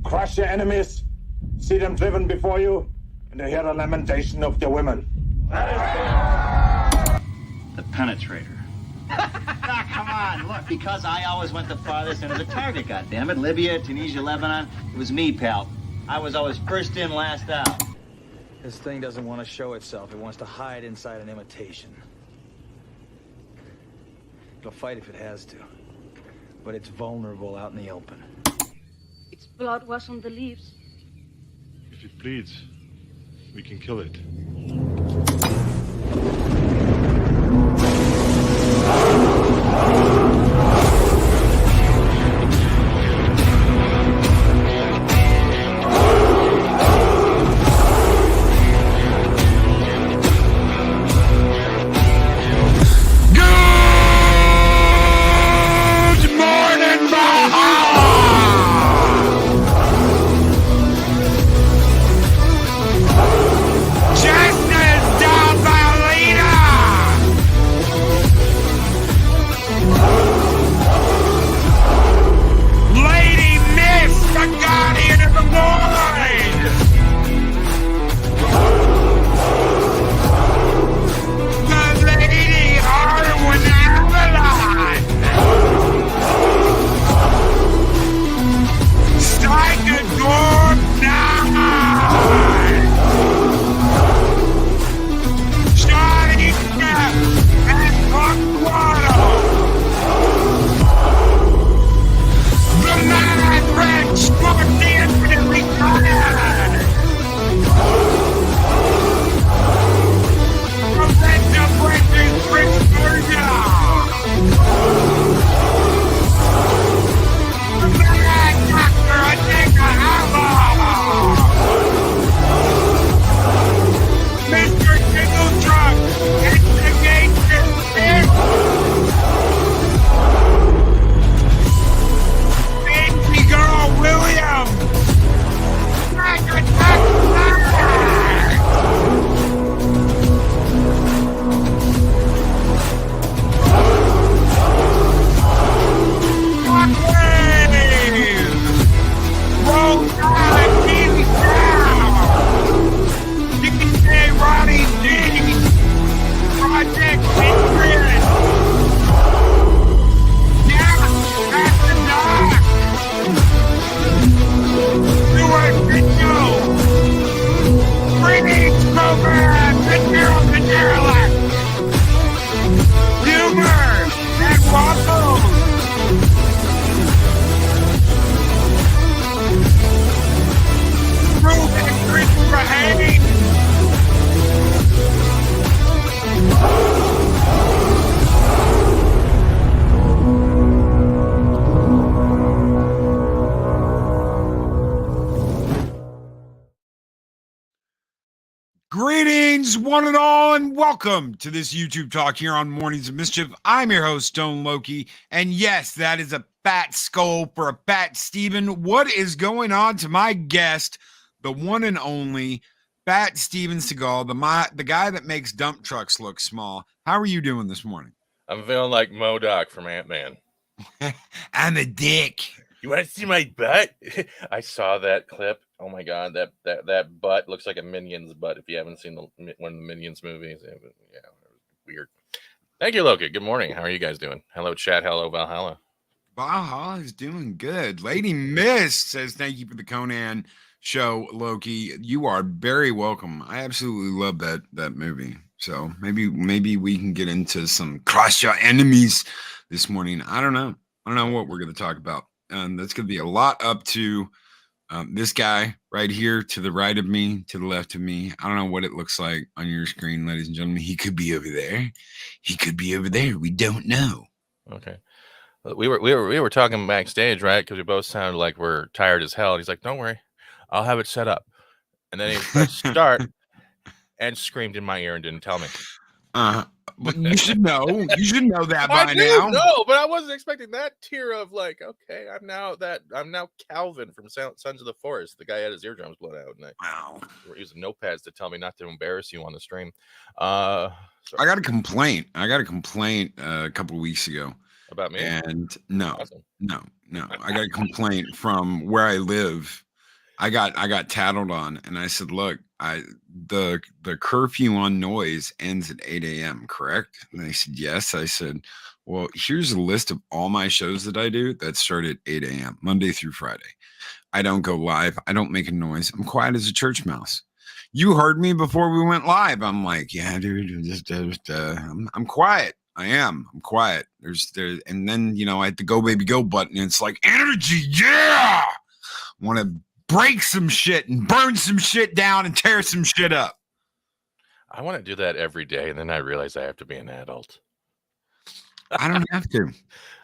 crush your enemies, see them driven before you, and to hear the lamentation of your women. The penetrator. Come on, look, because I always went the farthest into the target, goddammit. Libya, Tunisia, Lebanon, it was me, pal. I was always first in, last out. This thing doesn't want to show itself. It wants to hide inside an imitation. It'll fight if it has to, but it's vulnerable out in the open. Its blood was on the leaves. If it bleeds, we can kill it. Greetings, one and all, and welcome to this YouTube talk here on Mornings of Mischief. I'm your host, Stone Loki, and yes, that is a fat skull for a Fat Steven. What is going on to my guest, the one and only Fat Steven Seagal, the guy that makes dump trucks look small? How are you doing this morning? I'm feeling like MODOK from Ant-Man. I'm a dick. You want to see my butt? I saw that clip. Oh my god, that butt looks like a Minions butt. If you haven't seen one of the Minions movies, yeah, it was weird. Thank you, Loki. Good morning. How are you guys doing? Hello, chat. Hello, Valhalla. Valhalla is doing good. Lady Miss says thank you for the Conan show, Loki. You are very welcome. I absolutely love that movie. So maybe we can get into some crush your enemies this morning. I don't know what we're going to talk about. That's going to be a lot up to this guy right here to the right of me, to the left of me. I don't know what it looks like on your screen, ladies and gentlemen. He could be over there. He could be over there. We don't know. Okay. We were talking backstage, right? Because we both sounded like we're tired as hell. And he's like, "Don't worry, I'll have it set up." And then he pressed start and screamed in my ear and didn't tell me. But you should know. You should know that by now. No, but I wasn't expecting that tier of like, okay, I'm now Calvin from Sons of the Forest. The guy had his eardrums blown out, and we're using notepads to tell me not to embarrass you on the stream. I got a complaint. A couple of weeks ago about me, and no, awesome. no. I got a complaint from where I live. I got tattled on, and I said, "Look, the curfew on noise ends at 8 a.m. Correct?" And they said, "Yes." I said, "Well, here's a list of all my shows that I do that start at 8 a.m. Monday through Friday. I don't go live. I don't make a noise. I'm quiet as a church mouse. You heard me before we went live. I'm like, yeah, dude, I'm quiet. I am. I'm quiet. And then I hit the go baby go button. And it's like energy. Yeah, want to break some shit and burn some shit down and tear some shit up. I want to do that every day, and then I realize I have to be an adult. I don't have to.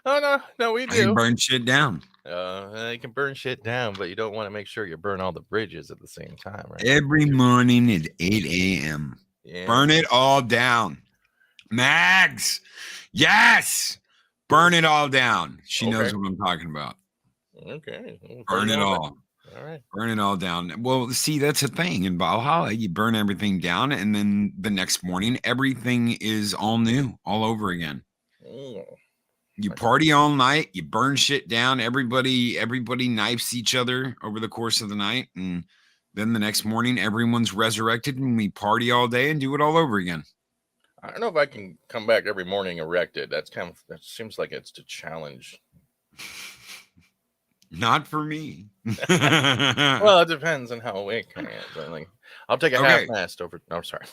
Oh no, we do. I can burn shit down. You can burn shit down, but you don't want to make sure you burn all the bridges at the same time, right? Every morning at 8 a.m. Yeah. Burn it all down. Mags. Yes. Burn it all down. She knows what I'm talking about. Okay. Burn it all. All right. Burn it all down. Well, see, that's a thing in Valhalla. You burn everything down, and then the next morning, everything is all new, all over again. Oh. You party all night, you burn shit down, everybody knifes each other over the course of the night, and then the next morning everyone's resurrected and we party all day and do it all over again. I don't know if I can come back every morning erected. That seems like it's a challenge. Not for me. Well, it depends on how awake I am. But I'll take a half mast over. No, sorry.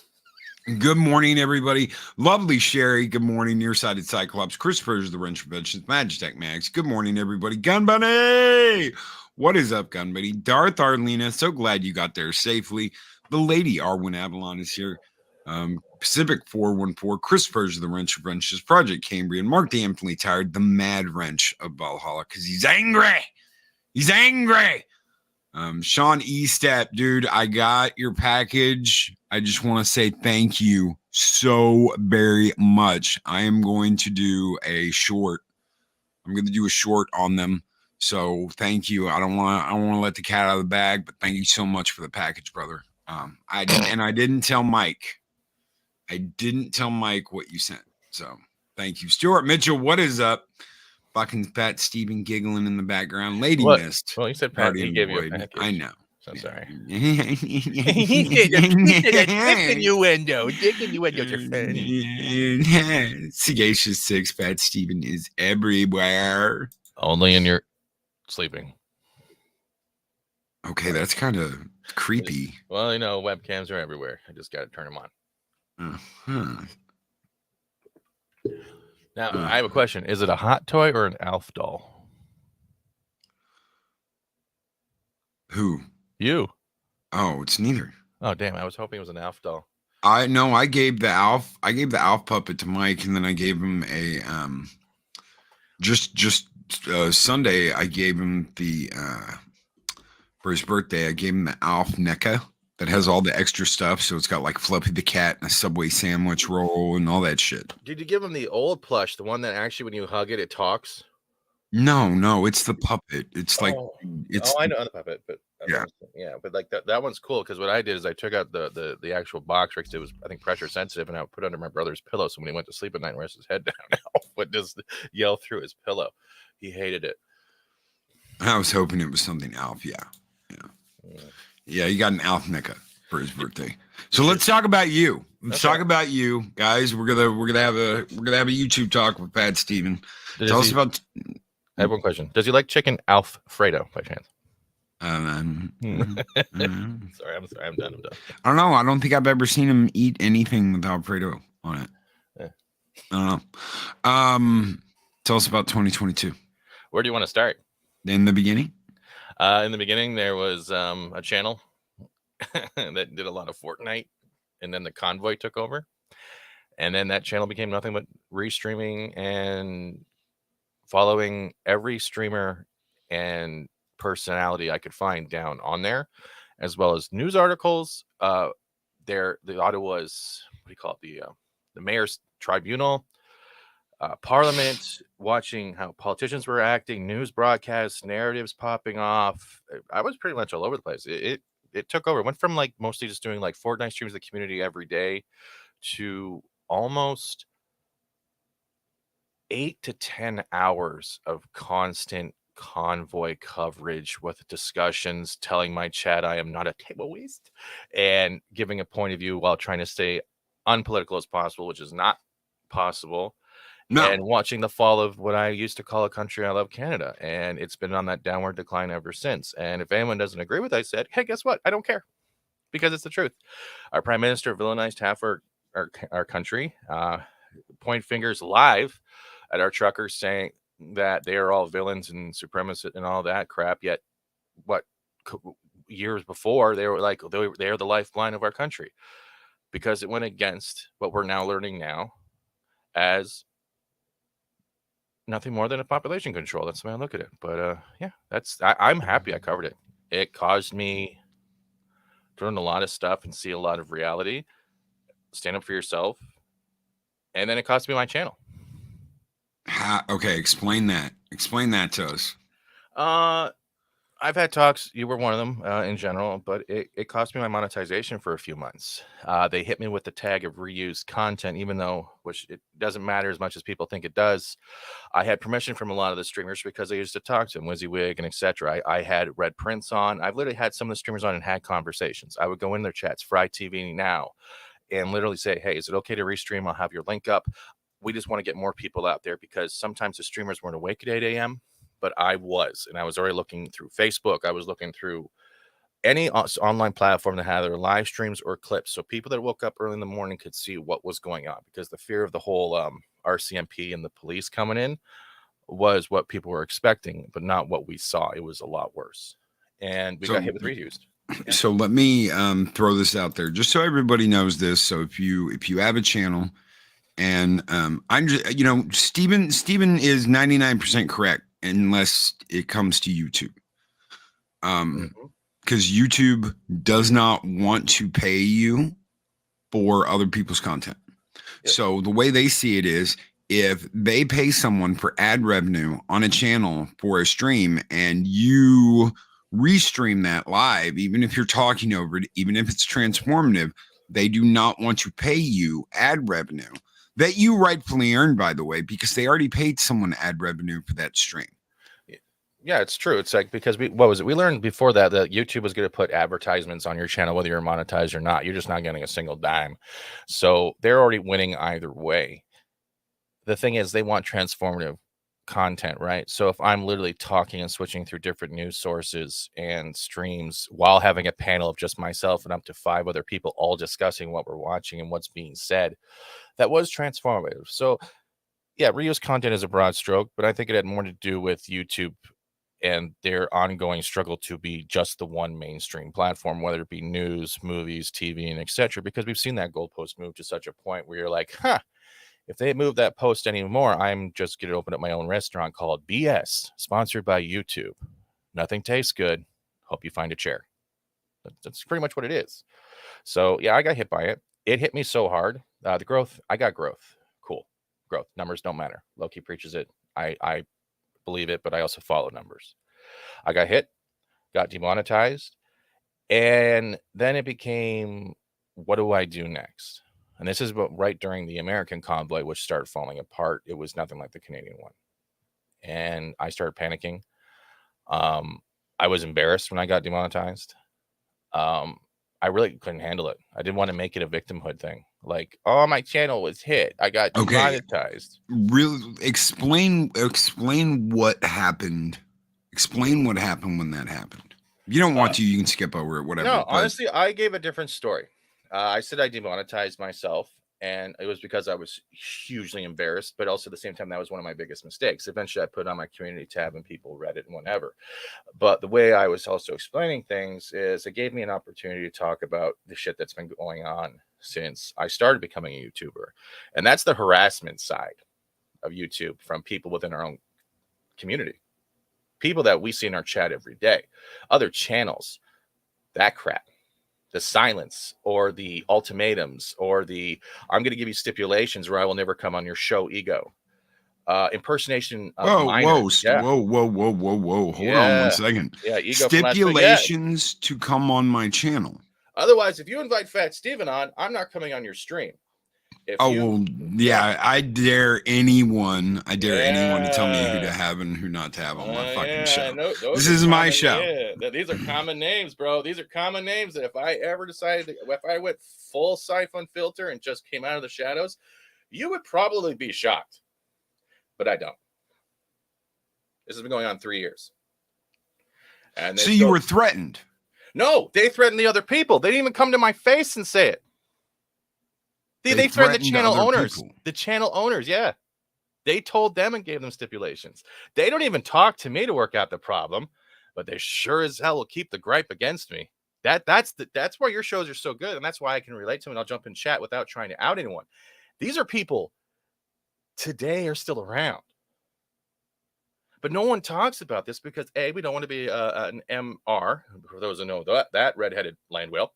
Good morning, everybody. Lovely Sherry. Good morning, Nearsighted Cyclops. Christopher's the Wrench Preventions. Magitech Max. Good morning, everybody. Gun Bunny. What is up, Gun Buddy? Darth Arlena. So glad you got there safely. The Lady Arwen Avalon is here. Pacific 414. Christopher's the Wrench Preventions. Project Cambrian. Mark the Infinitely Tired. The Mad Wrench of Valhalla because he's angry. He's angry. Sean Estep, dude, I got your package. I just want to say thank you so very much. I am going to do a short. I'm going to do a short on them. So thank you. I don't want to let the cat out of the bag, but thank you so much for the package, brother. I didn't tell Mike. I didn't tell Mike what you sent. So thank you. Stuart Mitchell, what is up? Fucking Fat Steven giggling in the background. Lady Mist. Well, you said Pat, he gave you a package. I know. So sorry. He did a innuendo. Dick innuendos are fun. Sagacious 6, Fat Steven is everywhere. Only in your sleeping. Okay, that's kind of creepy. Well, webcams are everywhere. I just got to turn them on. Now, I have a question. Is it a hot toy or an Alf doll? Who? You. Oh, it's neither. Oh, damn. I was hoping it was an Alf doll. I gave the Alf puppet to Mike, and then I gave him a Sunday I gave him the for his birthday, I gave him the Alf NECA that has all the extra stuff. So it's got like Fluffy the cat and a Subway sandwich roll and all that shit. Did you give him the old plush, the one that actually when you hug it, it talks? No, it's the puppet. It's like I know the puppet, but but like that one's cool because what I did is I took out the actual box because it was I think pressure sensitive, and I would put it under my brother's pillow. So when he went to sleep at night and rests his head down, Alf would just yell through his pillow. He hated it. I was hoping it was something Alf. Yeah, you got an Alf NECA for his birthday. So let's talk about you. Let's talk about you, guys. We're gonna have a YouTube talk with Fat Steven. Tell us about. I have one question. Does he like chicken Alfredo by chance? Sorry, I'm done. I don't know. I don't think I've ever seen him eat anything with Alfredo on it. Yeah. I don't know. Tell us about 2022. Where do you want to start? In the beginning? In the beginning, there was a channel that did a lot of Fortnite, and then the Convoy took over. And then that channel became nothing but restreaming and following every streamer and personality I could find down on there, as well as news articles. The Ottawa was, what do you call it? The mayor's tribunal, parliament, watching how politicians were acting, news broadcasts, narratives popping off. I was pretty much all over the place. It took over. It went from like mostly just doing like Fortnite streams of the community every day to almost 8 to 10 hours of constant convoy coverage with discussions, telling my chat I am not a table waste, and giving a point of view while trying to stay unpolitical as possible, which is not possible. No. And watching the fall of what I used to call a country I love, Canada. And it's been on that downward decline ever since. And if anyone doesn't agree with what I said, hey, guess what? I don't care, because it's the truth. Our prime minister villainized half our country, point fingers live at our truckers, saying that they are all villains and supremacists and all that crap. Yet years before, they were like, they are the lifeline of our country, because it went against what we're now learning now as nothing more than a population control. That's the way I look at it. But yeah, I'm happy I covered it. It caused me to learn a lot of stuff and see a lot of reality. Stand up for yourself. And then it cost me my channel. Okay, explain that. Explain that to us. I've had talks. You were one of them in general, but it cost me my monetization for a few months. They hit me with the tag of reused content, even though, which it doesn't matter as much as people think it does. I had permission from a lot of the streamers because I used to talk to them, WYSIWYG and etc. I had Red Prince on. I've literally had some of the streamers on and had conversations. I would go in their chats, Fry TV now, and literally say, hey, is it okay to restream? I'll have your link up. We just want to get more people out there, because sometimes the streamers weren't awake at 8 a.m., but I was, and I was already looking through Facebook. I was looking through any online platform that had their live streams or clips, so people that woke up early in the morning could see what was going on, because the fear of the whole RCMP and the police coming in was what people were expecting, but not what we saw. It was a lot worse, and we got hit with reused. So let me throw this out there, just so everybody knows this. So if you have a channel, and I'm just, Steven is 99% correct, unless it comes to YouTube. Because YouTube does not want to pay you for other people's content. Yep. So the way they see it is, if they pay someone for ad revenue on a channel for a stream, and you restream that live, even if you're talking over it, even if it's transformative, they do not want to pay you ad revenue that you rightfully earned, by the way, because they already paid someone ad revenue for that stream. Yeah, it's true. It's like, because we learned before that YouTube was going to put advertisements on your channel, whether you're monetized or not. You're just not getting a single dime. So they're already winning either way. The thing is, they want transformative content, right? So if I'm literally talking and switching through different news sources and streams while having a panel of just myself and up to 5 other people all discussing what we're watching and what's being said, that was transformative. So yeah, reuse content is a broad stroke, but I think it had more to do with YouTube and their ongoing struggle to be just the one mainstream platform, whether it be news, movies, TV, and etc. Because we've seen that goalpost move to such a point where you're like, if they move that post anymore, I'm just going to open up my own restaurant called BS, sponsored by YouTube. Nothing tastes good. Hope you find a chair. That's pretty much what it is. So yeah, I got hit by it. It hit me so hard. The growth, I got growth. Cool. Growth. Numbers don't matter. Loki preaches it. I believe it, but I also follow numbers. I got hit, got demonetized, and then it became, what do I do next? And this is right during the American convoy, which started falling apart. It was nothing like the Canadian one. And I started panicking. I was embarrassed when I got demonetized. I really couldn't handle it. I didn't want to make it a victimhood thing. Like, oh, my channel was hit. I got demonetized. Really, explain what happened. Explain what happened when that happened. If you don't want to, you can skip over it, whatever. No, honestly, I gave a different story. I said I demonetized myself, and it was because I was hugely embarrassed, but also at the same time, that was one of my biggest mistakes. Eventually, I put on my community tab and people read it and whatever. But the way I was also explaining things is it gave me an opportunity to talk about the shit that's been going on since I started becoming a YouTuber. And that's the harassment side of YouTube from people within our own community. People that we see in our chat every day. Other channels, that crap. The silence or the ultimatums or the I'm going to give you stipulations or I will never come on your show ego. Impersonation of minors. Whoa. Hold on 1 second. Yeah, ego stipulations to come on my channel. Otherwise, if you invite Fat Steven on, I'm not coming on your stream. Well, yeah. I dare anyone to tell me who to have and who not to have on my fucking show. This is my show. Yeah, these are common names, bro. These are common names that if I ever decided, if I went full Siphon filter and just came out of the shadows, you would probably be shocked. But I don't. This has been going on 3 years. And so you were threatened? No, they threatened the other people. They didn't even come to my face and say it. They threatened the channel owners. People. The channel owners, yeah. They told them and gave them stipulations. They don't even talk to me to work out the problem, but they sure as hell will keep the gripe against me. That's why your shows are so good, and that's why I can relate to them, and I'll jump in chat without trying to out anyone. These are people today are still around. But no one talks about this because, A, we don't want to be an MR, for those who know that redheaded land whale.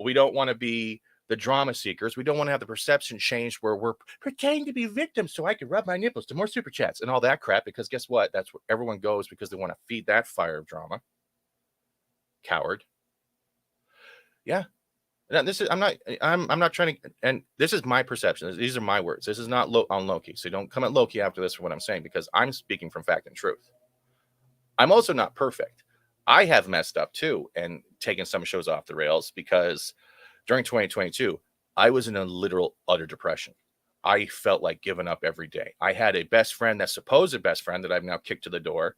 We don't want to be the drama seekers. We don't want to have the perception changed where we're pretending to be victims so I can rub my nipples to more super chats and all that crap, because guess what? That's where everyone goes because they want to feed that fire of drama. Coward. Yeah. Now, I'm not trying to, and this is my perception. These are my words. This is not on Loki. So don't come at Loki after this for what I'm saying, because I'm speaking from fact and truth. I'm also not perfect. I have messed up too and taken some shows off the rails because during 2022, I was in a literal utter depression. I felt like giving up every day. I had a best friend, that supposed best friend that I've now kicked to the door,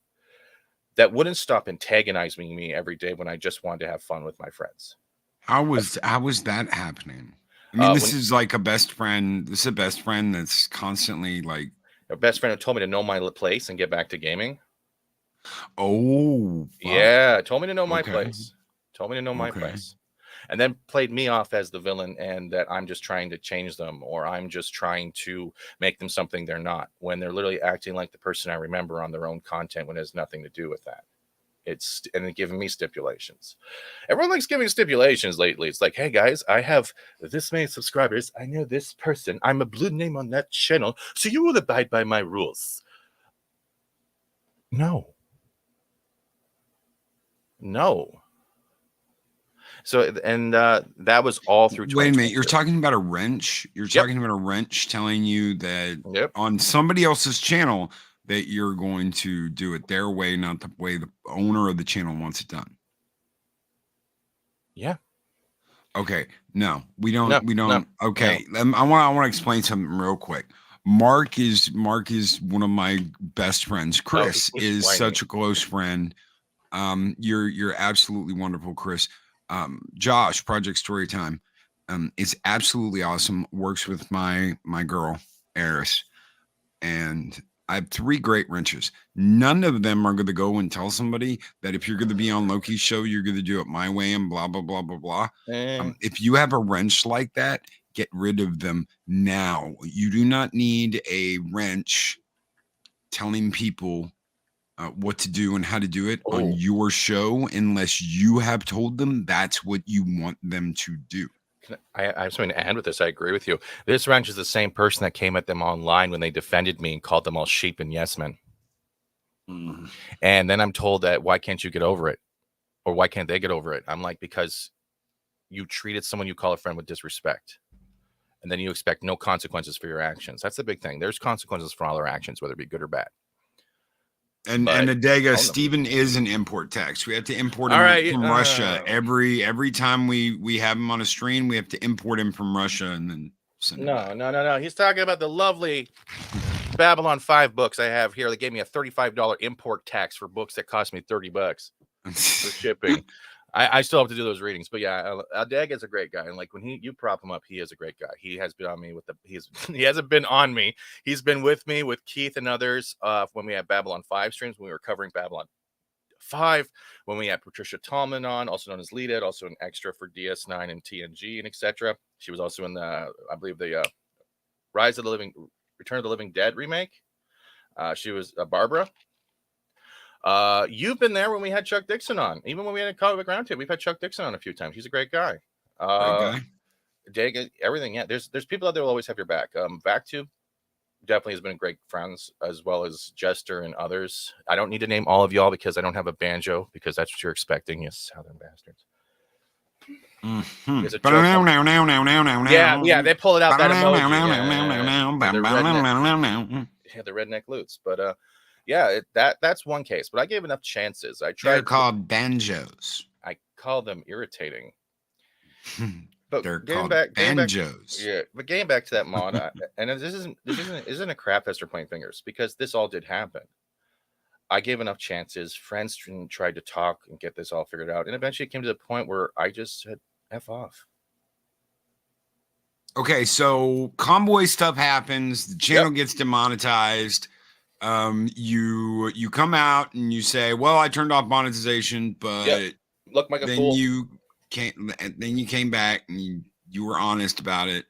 that wouldn't stop antagonizing me every day when I just wanted to have fun with my friends. How was that happening? I mean, this is like a best friend. This is a best friend that's constantly like a best friend who told me to know my place and get back to gaming. Oh, wow. Yeah, told me to know my place. Told me to know my place. And then played me off as the villain and that I'm just trying to change them, or I'm just trying to make them something they're not, when they're literally acting like the person I remember on their own content when it has nothing to do with that. And giving me stipulations. Everyone likes giving stipulations lately. It's like, hey guys, I have this many subscribers. I know this person. I'm a blue name on that channel, so you will abide by my rules. No. So, and that was all through. Wait a minute, you're talking about a wrench? You're talking about a wrench telling you that on somebody else's channel that you're going to do it their way, not the way the owner of the channel wants it done. Yeah. Okay. No, we don't. Okay. No. I want to explain something real quick. Mark is one of my best friends. Chris is such a close friend. You're absolutely wonderful, Chris. Josh, Project Storytime, is absolutely awesome. Works with my girl, Eris, and I have 3 great wrenches. None of them are going to go and tell somebody that if you're going to be on Loki's show, you're going to do it my way and blah, blah, blah, blah, blah. If you have a wrench like that, get rid of them now. You do not need a wrench telling people what to do and how to do it on your show unless you have told them that's what you want them to do. I have something to add with this. I agree with you. This wrench is the same person that came at them online when they defended me and called them all sheep and yes men. And then I'm told that why can't you get over it? Or why can't they get over it? I'm like, because you treated someone you call a friend with disrespect. And then you expect no consequences for your actions. That's the big thing. There's consequences for all our actions, whether it be good or bad. And Adega, Steven is an import tax. We have to import him from Russia every time we have him on a stream. We have to import him from Russia and then send him back. No. He's talking about the lovely Babylon 5 books I have here. They gave me a $35 import tax for books that cost me $30 for shipping. I still have to do those readings, but yeah, Adega is a great guy, and like when you prop him up, he is a great guy. He has been on me he hasn't been on me. He's been with me with Keith and others when we had Babylon 5 streams when we were covering Babylon 5, when we had Patricia Tallman on, also known as Lead It, also an extra for DS9 and TNG and etc. She was also in the I believe the Return of the Living Dead remake. She was Barbara. You've been there when we had Chuck Dixon on. Even when we had a Comic Book Roundtable, we've had Chuck Dixon on a few times. He's a great guy. Everything. Yeah, there's people out there who always have your back. Vactu definitely has been great friends, as well as Jester and others. I don't need to name all of y'all because I don't have a banjo, because that's what you're expecting, you southern bastards. Mhm. There's a joke on- yeah, they pull it out that emoji. Yeah, the redneck loots. But yeah, that's one case. But I gave enough chances. I tried. They're called banjos. I call them irritating. But They're getting called back, banjos. yeah. But getting back to that mod, and this isn't a crap fest or pointing fingers, because this all did happen. I gave enough chances. Friends tried to talk and get this all figured out, and eventually it came to the point where I just said "F off." Okay, so convoy stuff happens. The channel gets demonetized. You come out and you say, "Well, I turned off monetization, but Look like a then fool." then you came back and you were honest about it.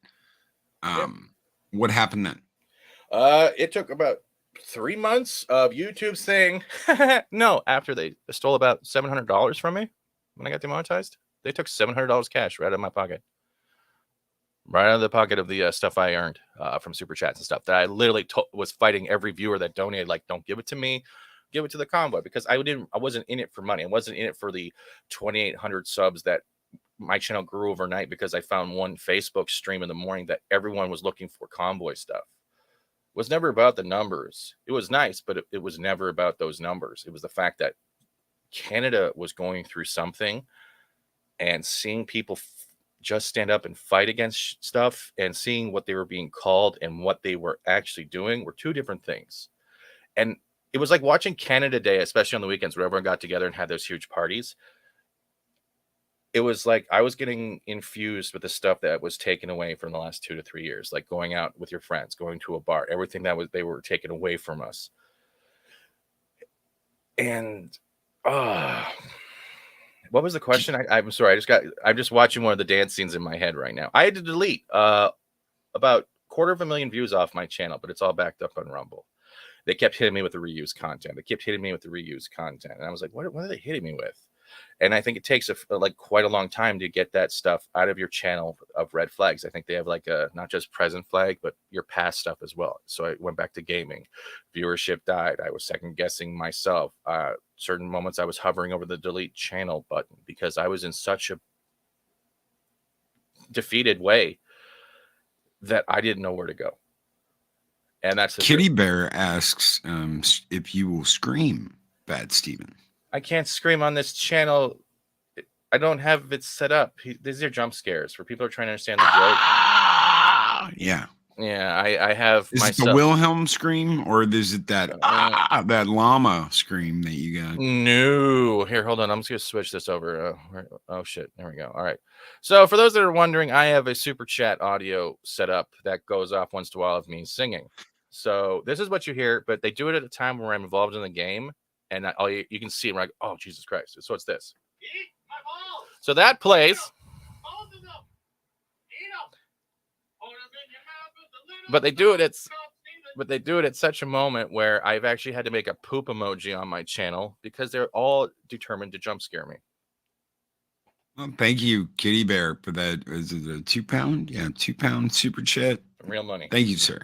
What happened then? It took about 3 months of YouTube saying no. After they stole about $700 from me when I got demonetized, they took $700 cash right out of my pocket, right out of the pocket of the stuff I earned from super chats and stuff that I literally was fighting every viewer that donated. Like, don't give it to me, give it to the convoy, because I wasn't in it for money. I wasn't in it for the 2,800 subs that my channel grew overnight because I found one Facebook stream in the morning that everyone was looking for convoy stuff. It was never about the numbers. It was nice, but it was never about those numbers. It was the fact that Canada was going through something, and seeing people just stand up and fight against stuff, and seeing what they were being called and what they were actually doing were two different things. And it was like watching Canada Day, especially on the weekends where everyone got together and had those huge parties. It was like I was getting infused with the stuff that was taken away from the last 2 to 3 years, like going out with your friends, going to a bar, everything that they were taken away from us. And what was the question? I'm sorry. I'm just watching one of the dance scenes in my head right now. I had to delete about 250,000 views off my channel, but it's all backed up on Rumble. They kept hitting me with the reused content. And I was like, what are they hitting me with? And I think it takes quite a long time to get that stuff out of your channel of red flags. I think they have like a not just present flag, but your past stuff as well. So I went back to gaming. Viewership died. I was second guessing myself. Certain moments I was hovering over the delete channel button because I was in such a defeated way that I didn't know where to go. And that's the Kitty Bear asks if you will scream, Fat Steven. I can't scream on this channel. I don't have it set up. These are jump scares for people who are trying to understand the joke. Yeah. Yeah, I have Is myself. it the Wilhelm scream, or is it that llama scream that you got? No. Here, hold on. I'm just going to switch this over. Oh, shit. There we go. All right. So for those that are wondering, I have a super chat audio set up that goes off once in a while of me singing. So this is what you hear, but they do it at a time where I'm involved in the game. And you can see it, like, oh, Jesus Christ. So it's this. Eat my balls. So that plays. But they do it at such a moment where I've actually had to make a poop emoji on my channel because they're all determined to jump scare me. Well, thank you, Kitty Bear, for that. Is it a £2? Yeah, £2 super chat. Real money. Thank you, sir.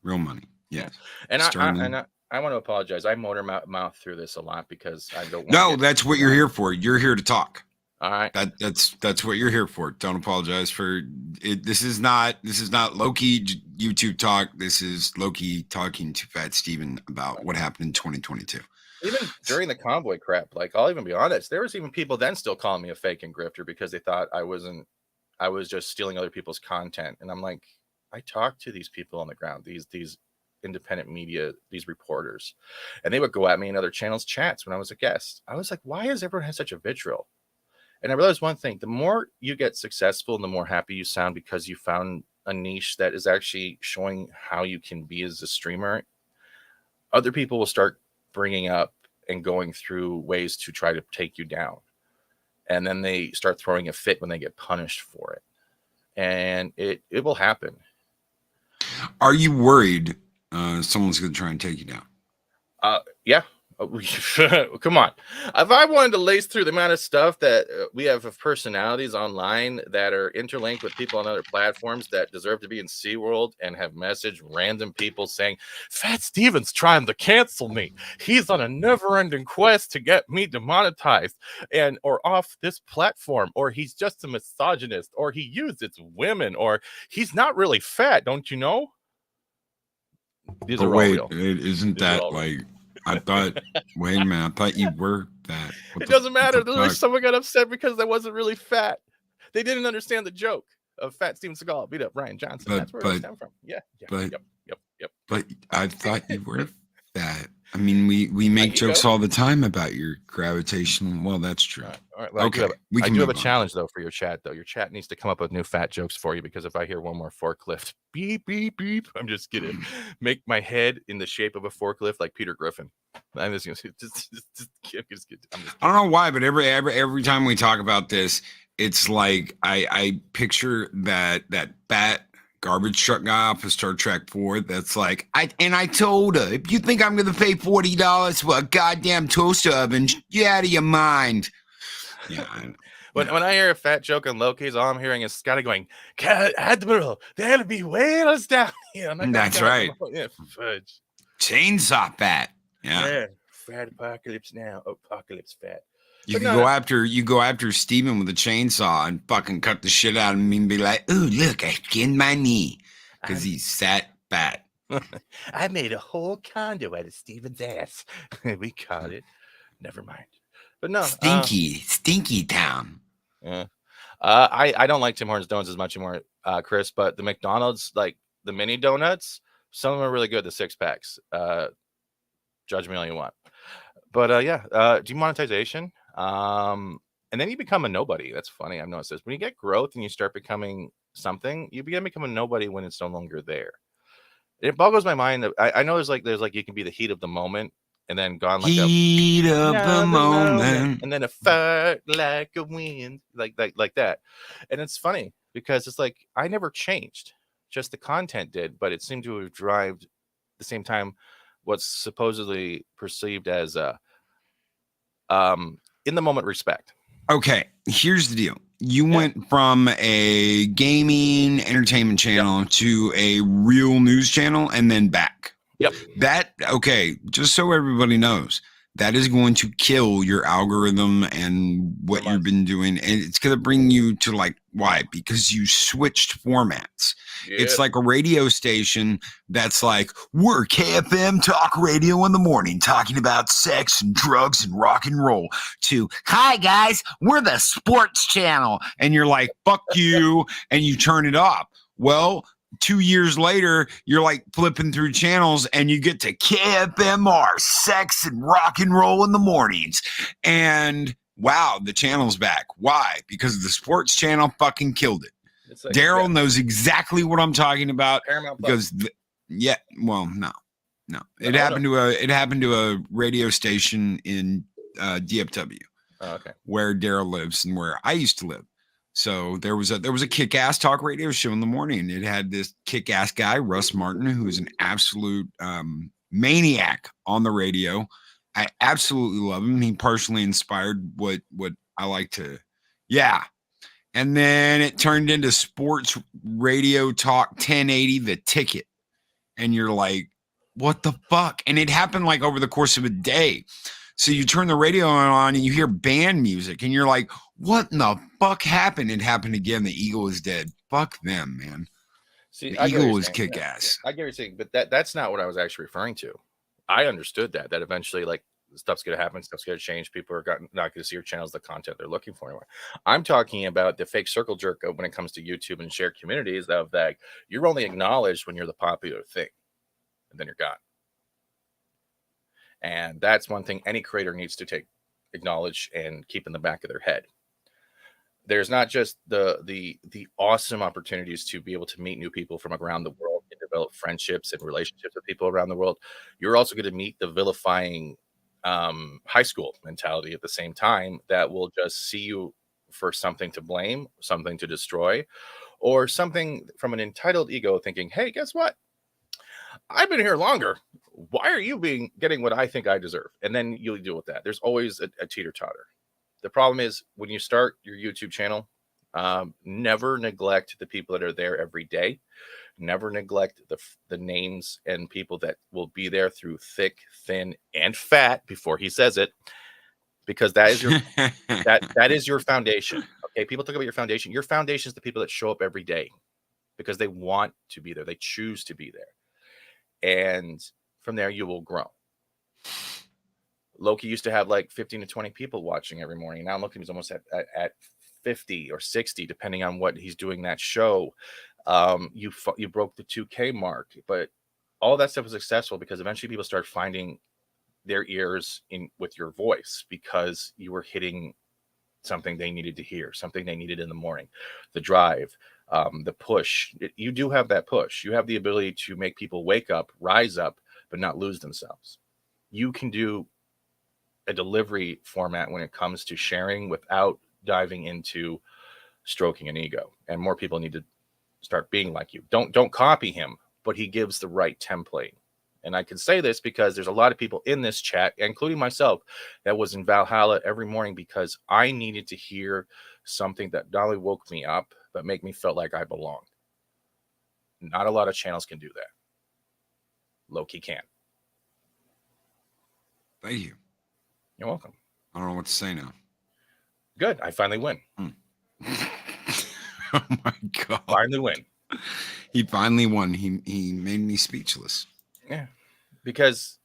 Real money. Yes. And I want to apologize. I motor mouth through this a lot because I don't. No, that's what you're here for. You're here to talk. All right. That's what you're here for. Don't apologize for it. This is not Loki YouTube talk. This is Loki talking to Fat Steven about what happened in 2022. Even during the convoy crap, like I'll even be honest, there was even people then still calling me a fake and grifter because they thought I was just stealing other people's content. And I'm like, I talked to these people on the ground, these independent media, these reporters, and they would go at me in other channels chats when I was a guest. I was like, why has everyone had such a vitriol? And I realized one thing: the more you get successful and the more happy you sound because you found a niche that is actually showing how you can be as a streamer, other people will start bringing up and going through ways to try to take you down. And then they start throwing a fit when they get punished for it. And it will happen. Are you worried someone's going to try and take you down? Yeah. Come on. If I wanted to lace through the amount of stuff that we have of personalities online that are interlinked with people on other platforms that deserve to be in SeaWorld and have messaged random people saying, Fat Steven's trying to cancel me. He's on a never-ending quest to get me demonetized and or off this platform, or he's just a misogynist, or he uses women, or he's not really fat, don't you know? These But are all wait, real. isn't These are that all real. like? I thought. Wait a minute. I thought you were fat. What It the- doesn't matter. what the fuck? Someone got upset because I wasn't really fat. They didn't understand the joke of Fat Steven Seagal beat up Ryan Johnson. That's where it stemmed from. Yeah. but- Yep. But I thought you were fat. I mean, we make ego. jokes all the time about your gravitational. Well, that's true. All right. Well, Okay, I do have a challenge though for your chat though. Your chat needs to come up with new fat jokes for you, because if I hear one more forklift, beep beep beep, I'm just gonna make my head in the shape of a forklift like Peter Griffin. I'm just gonna I don't know why, but every time we talk about this, it's like I picture that fat garbage truck guy off of Star Trek 4 that's like, I told her, if you think I'm gonna pay $40 for a goddamn toaster oven, you're out of your mind. Yeah. When I hear a fat joke on Loki's, all I'm hearing is Scotty going, Admiral, there'll be whales down here. I'm like, That's right. Yeah, fudge. Chainsaw fat. Yeah. Fat apocalypse now. Apocalypse fat. You But can go after Steven with a chainsaw and fucking cut the shit out of him and be like, "Oh, look, I skinned my knee," because he's fat. I made a whole condo out of Steven's ass. We caught it. Never mind. But no, Stinky town. Yeah. I don't like Tim Hortons donuts as much anymore, Chris. But the McDonald's, like the mini donuts, some of them are really good. The 6-packs. Judge me all you want. But demonetization. And then you become a nobody. That's funny. I've noticed this. When you get growth and you start becoming something, you begin to become a nobody when it's no longer there. It boggles my mind that I know there's like you can be the heat of the moment and then gone like heat of the moment, and then a fart like a wind, like that. And it's funny because it's like I never changed, just the content did, but it seemed to have driven the same time what's supposedly perceived as in the moment respect. Okay, here's the deal. You went from a gaming entertainment channel to a real news channel and then back. Yep. Just so everybody knows, that is going to kill your algorithm and what you've been doing. And it's going to bring you to why? Because you switched formats. Yeah. It's like a radio station that's like, we're KFM talk radio in the morning, talking about sex and drugs and rock and roll, to, hi guys, we're the sports channel. And you're like, fuck you. And you turn it off. Well, 2 years later, you're like flipping through channels and you get to KFMR, sex and rock and roll in the mornings. And wow, the channel's back. Why? Because the sports channel fucking killed it. Like, Daryl knows exactly what I'm talking about. Paramount because no. It happened to a radio station in DFW. Oh, okay. Where Daryl lives and where I used to live. So there was a kick-ass talk radio show in the morning. It had this kick-ass guy, Russ Martin, who is an absolute maniac on the radio. I absolutely love him. He partially inspired what I like to, And then it turned into sports radio talk 1080, the ticket. And you're like, what the fuck? And it happened like over the course of a day. So you turn the radio on and you hear band music and you're like, what in the fuck happened? It happened again. The Eagle is dead. Fuck them, man. See, the Eagle is kick ass. I get what you're saying, but that's not what I was actually referring to. I understood that eventually, like, stuff's going to happen, stuff's going to change. People are not going to see your channels, the content they're looking for anymore. I'm talking about the fake circle jerk when it comes to YouTube and shared communities of that you're only acknowledged when you're the popular thing, and then you're gone. And that's one thing any creator needs to acknowledge and keep in the back of their head. There's not just the awesome opportunities to be able to meet new people from around the world and develop friendships and relationships with people around the world. You're also going to meet the vilifying high school mentality at the same time that will just see you for something to blame, something to destroy, or something from an entitled ego thinking, hey, guess what? I've been here longer. Why are you getting what I think I deserve? And then you'll deal with that. There's always a teeter-totter. The problem is when you start your YouTube channel, never neglect the people that are there every day. Never neglect the names and people that will be there through thick, thin, and fat before he says it, because that is your that is your foundation. Okay, people talk about your foundation. Your foundation is the people that show up every day because they want to be there. They choose to be there, and from there you will grow. Loki used to have like 15 to 20 people watching every morning. Now Loki is almost at 50 or 60, depending on what he's doing that show. You broke the 2K mark, but all that stuff was successful because eventually people started finding their ears in with your voice because you were hitting something they needed to hear, something they needed in the morning. The drive, the push. You do have that push. You have the ability to make people wake up, rise up, but not lose themselves. You can do a delivery format when it comes to sharing without diving into stroking an ego. And more people need to start being like you. Don't copy him, but he gives the right template. And I can say this because there's a lot of people in this chat, including myself, that was in Valhalla every morning because I needed to hear something that not only woke me up, but make me feel like I belonged. Not a lot of channels can do that. Loki can. Thank you. You're welcome. I don't know what to say now. Good. I finally win. Oh my God. Finally win. He finally won. He made me speechless. Yeah. Because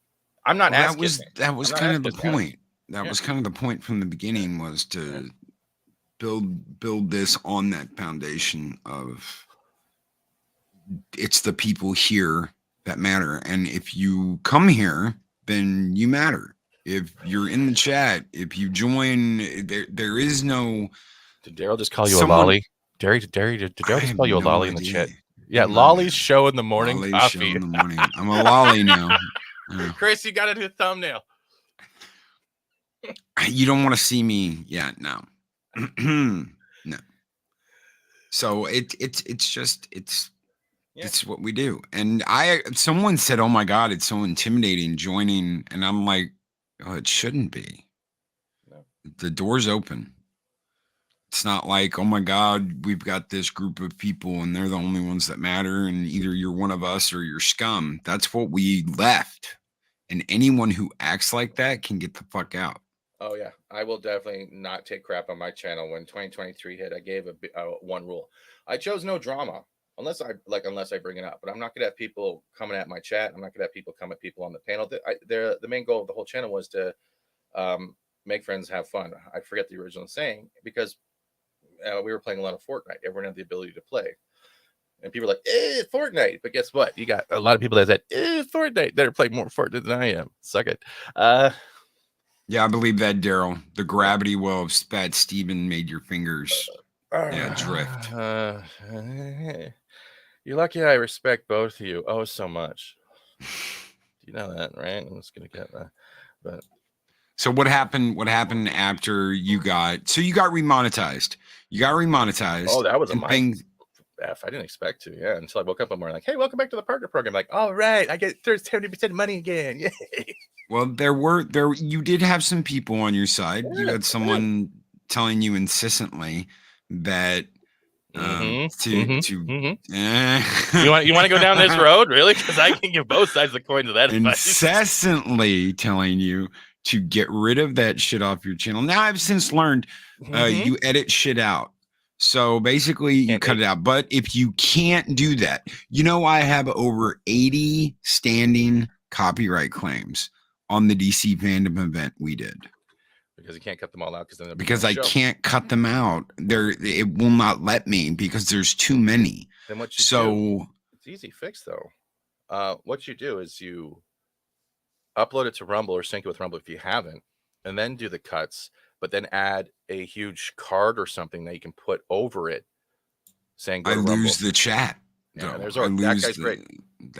I'm not asking. That was kind of the point. That was kind of the point from the beginning, was to build this on that foundation of it's the people here that matter. And if you come here, then you matter. If you're in the chat, if you join, there is no. Did Daryl just call you a lolly? Did Daryl just call you a lolly in the chat? Yeah, Lolly's show in the morning. Lolly's Coffee. show in the morning. I'm a lolly now. Chris, you got a new thumbnail. You don't want to see me yet, no. No. So it's what we do. And someone said, "Oh my God, it's so intimidating joining," and I'm like, "Oh, it shouldn't be." No. The door's open. It's not like, "Oh my God, we've got this group of people and they're the only ones that matter, and either you're one of us or you're scum." That's what we left. And anyone who acts like that can get the fuck out. Oh yeah, I will definitely not take crap on my channel. When 2023 hit, I gave one rule. I chose no drama unless I bring it up. But I'm not gonna have people coming at my chat. I'm not gonna have people come at people on the panel. The main goal of the whole channel was to make friends, have fun. I forget the original saying because we were playing a lot of Fortnite. Everyone had the ability to play. And people are like, Fortnite. But guess what? You got a lot of people that said, Fortnite, that are playing more Fortnite than I am. Suck it. Yeah, I believe that, Daryl. The gravity well of Fat Steven made your fingers drift. You're lucky I respect both of you. Oh, so much. You know that, right? I'm just going to get that. But so what happened after you got remonetized? You got remonetized. Oh, that was a F. I didn't expect to. Yeah, until I woke up one morning like, "Hey, welcome back to the partner program." Like, all right, I get 70% money again. Yay. Well, you did have some people on your side. Yeah, you had someone telling you insistently that You want to go down this road, really? Because I can give both sides of the coin to that advice. Incessantly telling you to get rid of that shit off your channel. Now I've since learned you edit shit out. So basically you cut it out. But if you can't do that, I have over 80 standing copyright claims on the DC fandom event we did. Because you can't cut them all out because I can't cut them out. It will not let me because there's too many. Then what you do, it's easy fix though. What you do is you upload it to Rumble or sync it with Rumble if you haven't, and then do the cuts, but then add a huge card or something that you can put over it saying go I to lose Rumble. the chat. Yeah, that guy's great.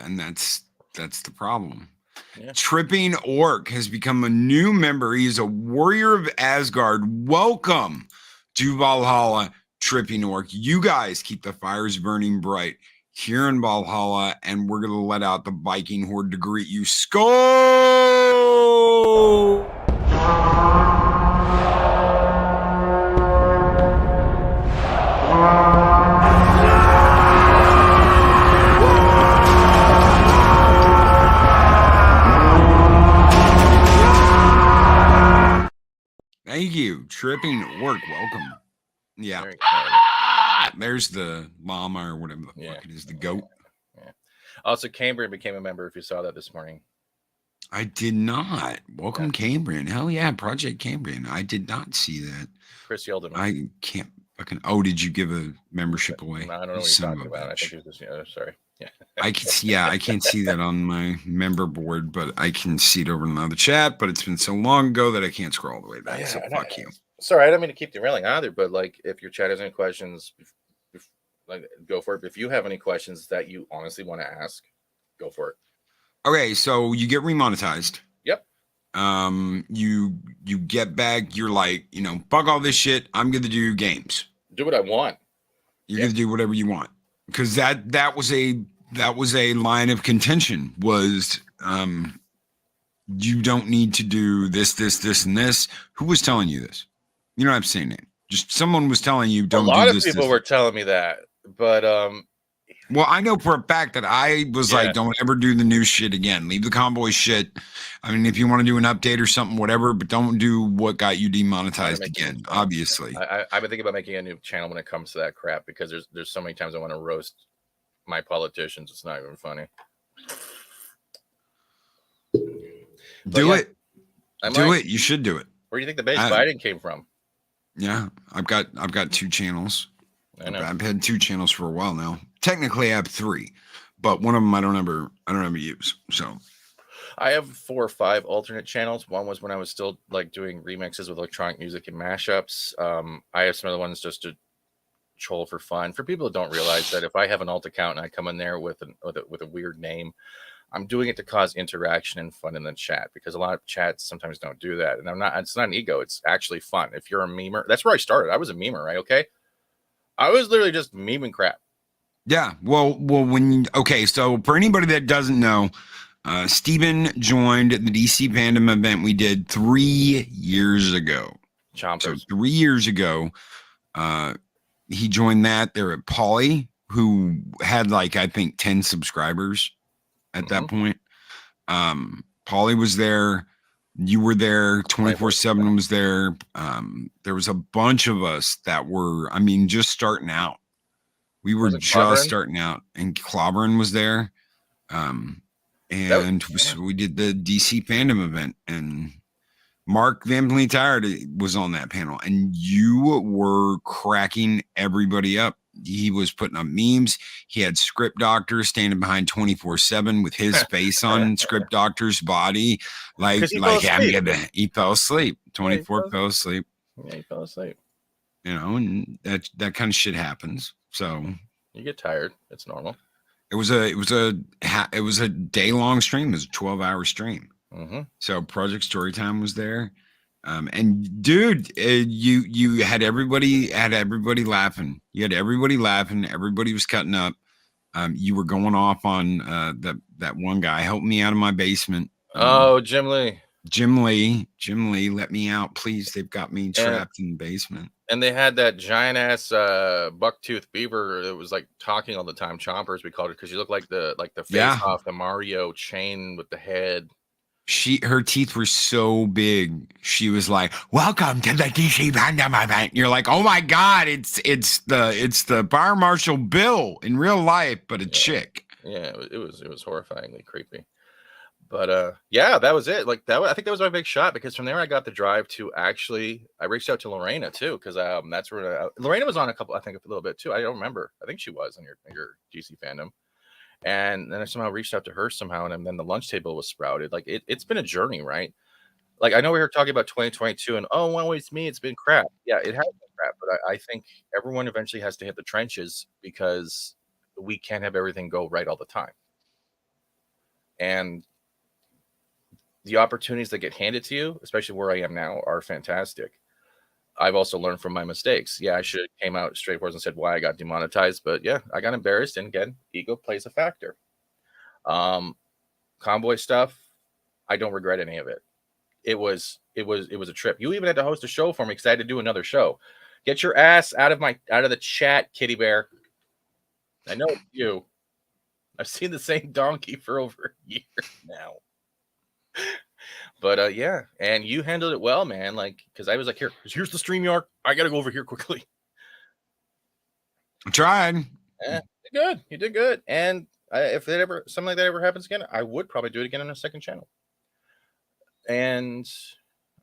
And that's the problem. Yeah. Tripping Orc has become a new member. He's a warrior of Asgard. Welcome to Valhalla, Tripping Orc. You guys keep the fires burning bright. here in Valhalla, and we're gonna let out the Viking horde to greet you. Skull! Thank you, Tripping Orc. Welcome. Yeah. There's the llama or whatever the fuck it is, the goat. Yeah. Also, Cambrian became a member. If you saw that this morning, I did not. Welcome, Cambrian. Hell yeah, Project Cambrian. I did not see that. Chris yelled at me. I can't fucking. Oh, did you give a membership away? No, I don't know what you're talking about. I think it was just, sorry. Yeah. I can see. Yeah, I can't see that on my member board, but I can see it over in another chat. But it's been so long ago that I can't scroll all the way back. So fuck you. Sorry, I don't mean to keep derailing either, but like, if your chat has any questions, like, go for it. If you have any questions that you honestly want to ask, go for it. Okay, so you get remonetized. Yep. You get back. You're like, fuck all this shit. I'm gonna do games. Do what I want. You're gonna do whatever you want, because that was a line of contention. Was you don't need to do this, and this. Who was telling you this? You don't have to say name. Just someone was telling you don't do this. A lot of people were telling me that, but well, I know for a fact that I was like, don't ever do the new shit again. Leave the convoy shit. I mean, if you want to do an update or something, whatever, but don't do what got you demonetized again, obviously. I've been thinking about making a new channel when it comes to that crap, because there's so many times I want to roast my politicians. It's not even funny. Do it. Do it. You should do it. Where do you think the base Biden came from? Yeah, I've got 2 channels. I know. I've had 2 channels for a while now. Technically, I have 3, but one of them I don't ever use. So I have 4 or 5 alternate channels. One was when I was still like doing remixes with electronic music and mashups. I have some other ones just to troll for fun. For people who don't realize that if I have an alt account and I come in there with a weird name, I'm doing it to cause interaction and fun in the chat, because a lot of chats sometimes don't do that. And it's not an ego. It's actually fun. If you're a memer, that's where I started. I was a memer, right? Okay. I was literally just memeing crap. Yeah. Well, so for anybody that doesn't know, Steven joined the DC Fandom event we did 3 years ago. Chompers. So 3 years ago, he joined that. There at Pauly, who had like, I think 10 subscribers at that point. Pauly was there. You were there. 24/7 was there. There was a bunch of us that were, just starting out. We were just starting out, and Clobbering was there. We did the DC Fandom event, and Mark Van Vliet Tired was on that panel, and you were cracking everybody up. He was putting up memes. He had Script Doctor standing behind 24/7 with his face on Script Doctor's body. He fell asleep. 24 fell asleep. Yeah, he fell asleep. And that kind of shit happens. So you get tired. It's normal. It was a day-long stream. It was a 12-hour stream. So Project Storytime was there. And dude, you had everybody laughing. You had everybody laughing. Everybody was cutting up. You were going off on that one guy. Help me out of my basement. Jim Lee. Jim Lee, let me out, please. They've got me trapped in the basement. And they had that giant ass bucktooth beaver that was like talking all the time. Chompers, we called it, because you look like the face off the Mario chain with the head. Her teeth were so big. She was like, "Welcome to the DC Fandom event." You're like, "Oh my god, it's the Fire Marshal Bill in real life, but a chick." Yeah, it was horrifyingly creepy. But that was it. Like that, I think that was my big shot, because from there I got the drive to I reached out to Lorena too, because that's where Lorena was on a little bit too. I don't remember. I think she was on your DC Fandom. And then I somehow reached out to her somehow, and then the lunch table was sprouted. Like it's been a journey, right? Like I know we were talking about 2022, and it's me, it's been crap. Yeah, it has been crap, but I think everyone eventually has to hit the trenches, because we can't have everything go right all the time. And the opportunities that get handed to you, especially where I am now, are fantastic. I've also learned from my mistakes. Yeah, I should have came out straightforward and said why I got demonetized, but yeah, I got embarrassed, and again, ego plays a factor. Convoy stuff, I don't regret any of it. It was a trip. You even had to host a show for me because I had to do another show. Get your ass out of the chat, Kitty Bear. I know it's you. I've seen the same donkey for over a year now. But yeah, and you handled it well, man. Like, because I was like, here's the StreamYard. I gotta go over here quickly. I tried. Yeah, you did good. And if something like that ever happens again, I would probably do it again on a second channel. And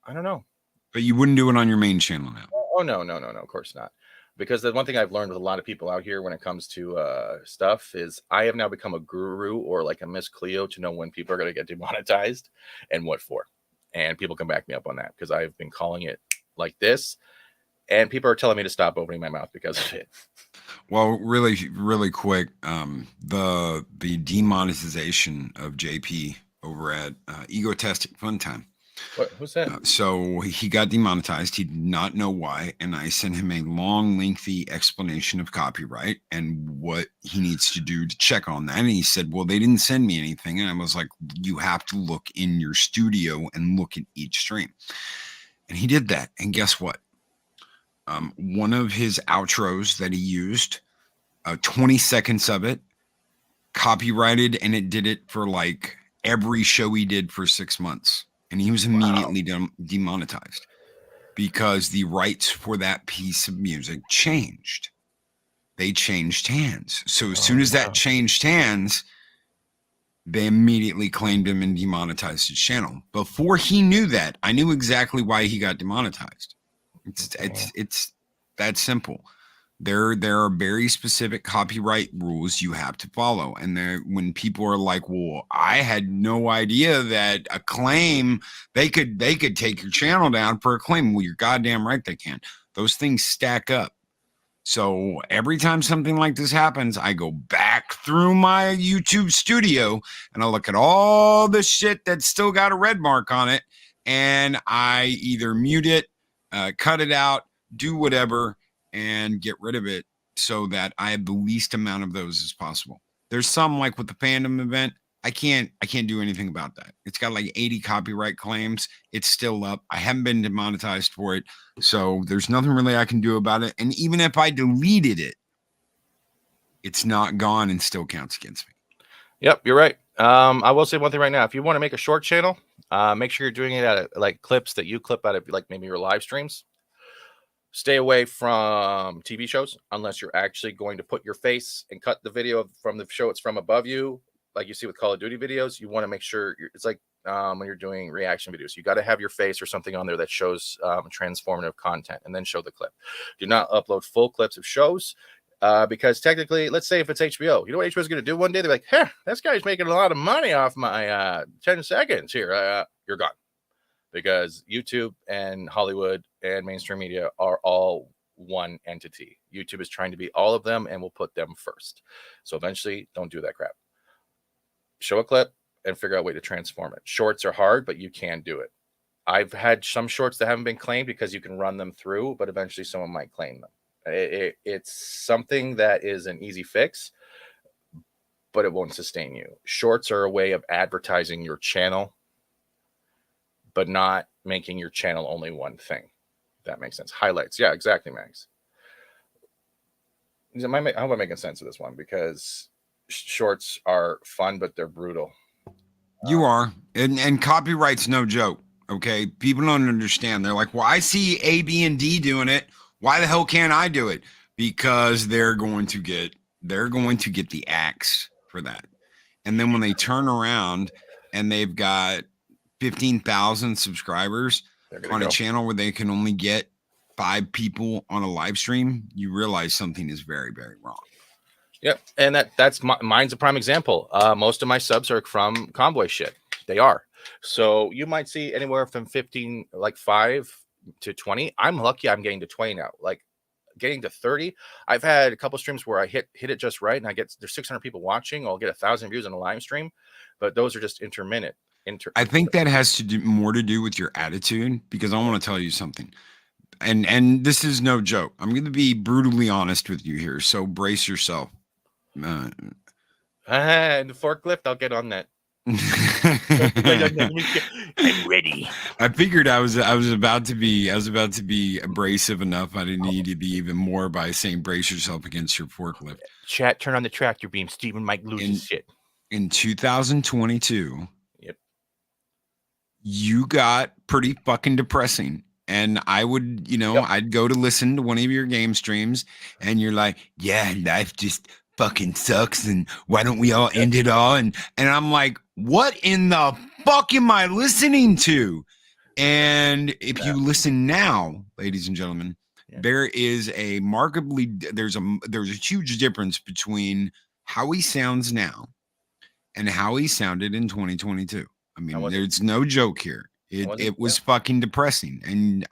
I don't know. But you wouldn't do it on your main channel now. Oh no, of course not. Because the one thing I've learned with a lot of people out here when it comes to stuff is I have now become a guru or like a Miss Cleo to know when people are going to get demonetized and what for. And people can back me up on that because I've been calling it like this. And people are telling me to stop opening my mouth because of it. Well, really, really quick, the demonetization of JP over at Egotastic Fun Time. Who's that? So he got demonetized. He did not know why. And I sent him a long, lengthy explanation of copyright and what he needs to do to check on that. And he said, well, they didn't send me anything. And I was like, you have to look in your studio and look at each stream. And he did that. And guess what? One of his outros that he used, 20 seconds of it, copyrighted, and it did it for like every show he did for 6 months. And he was immediately demonetized because the rights for that piece of music changed. They changed hands. So as soon as that changed hands, they immediately claimed him and demonetized his channel. Before he knew that, I knew exactly why he got demonetized. It's that simple. There are very specific copyright rules you have to follow. And when people are like, well, I had no idea that a claim, they could take your channel down for a claim. Well, you're goddamn right they can. Those things stack up. So every time something like this happens, I go back through my YouTube studio and I look at all the shit that's still got a red mark on it. And I either mute it, cut it out, do whatever, and get rid of it so that I have the least amount of those as possible. There's some like with the fandom event, I can't do anything about that. It's got like 80 copyright claims. It's still up. I haven't been demonetized for it. So there's nothing really I can do about it. And even if I deleted it, it's not gone and still counts against me. Yep, you're right. I will say one thing right now. If you want to make a short channel, make sure you're doing it at like clips that you clip out of like maybe your live streams. Stay away from TV shows unless you're actually going to put your face and cut the video from the show it's from above you, like you see with Call of Duty videos. You want to make sure it's like when you're doing reaction videos. You got to have your face or something on there that shows transformative content and then show the clip. Do not upload full clips of shows because technically, let's say if it's HBO, you know what HBO is going to do one day? They're like, hey, this guy's making a lot of money off my 10 seconds here. You're gone. Because YouTube and Hollywood and mainstream media are all one entity. YouTube is trying to be all of them and will put them first. So eventually, don't do that crap. Show a clip and figure out a way to transform it. Shorts are hard, but you can do it. I've had some shorts that haven't been claimed because you can run them through, but eventually someone might claim them. It's something that is an easy fix, but it won't sustain you. Shorts are a way of advertising your channel, but not making your channel only one thing. If that makes sense. Highlights. Yeah, exactly, Max. I hope I'm making sense of this one because shorts are fun, but they're brutal. You are. And copyright's no joke. Okay. People don't understand. They're like, well, I see A, B, and D doing it. Why the hell can't I do it? Because they're going to get the axe for that. And then when they turn around and they've got 15,000 subscribers on a channel where they can only get 5 people on a live stream, you realize something is very, very wrong. Yep. And mine's a prime example. Most of my subs are from Convoy shit. They are. So you might see anywhere from 15, like 5 to 20. I'm lucky I'm getting to 20 now. Like getting to 30. I've had a couple streams where I hit it just right and there's 600 people watching. I'll get 1,000 views on a live stream, but those are just intermittent. I think that has more to do with your attitude, because I want to tell you something. And this is no joke. I'm going to be brutally honest with you here, so brace yourself. And the forklift, I'll get on that. I'm ready. I figured I was about to be abrasive enough. I didn't need to be even more by saying brace yourself against your forklift. Chat, turn on the tractor beam. Steven might lose his shit. In 2022, yep, you got pretty fucking depressing. And I would, I'd go to listen to one of your game streams, and you're like, yeah, life just fucking sucks, and why don't we all end it all? And I'm like, what in the fuck am I listening to? And if you listen now, ladies and gentlemen, there is a there's a huge difference between how he sounds now and how he sounded in 2022. I mean, there's no joke here. It was fucking depressing, and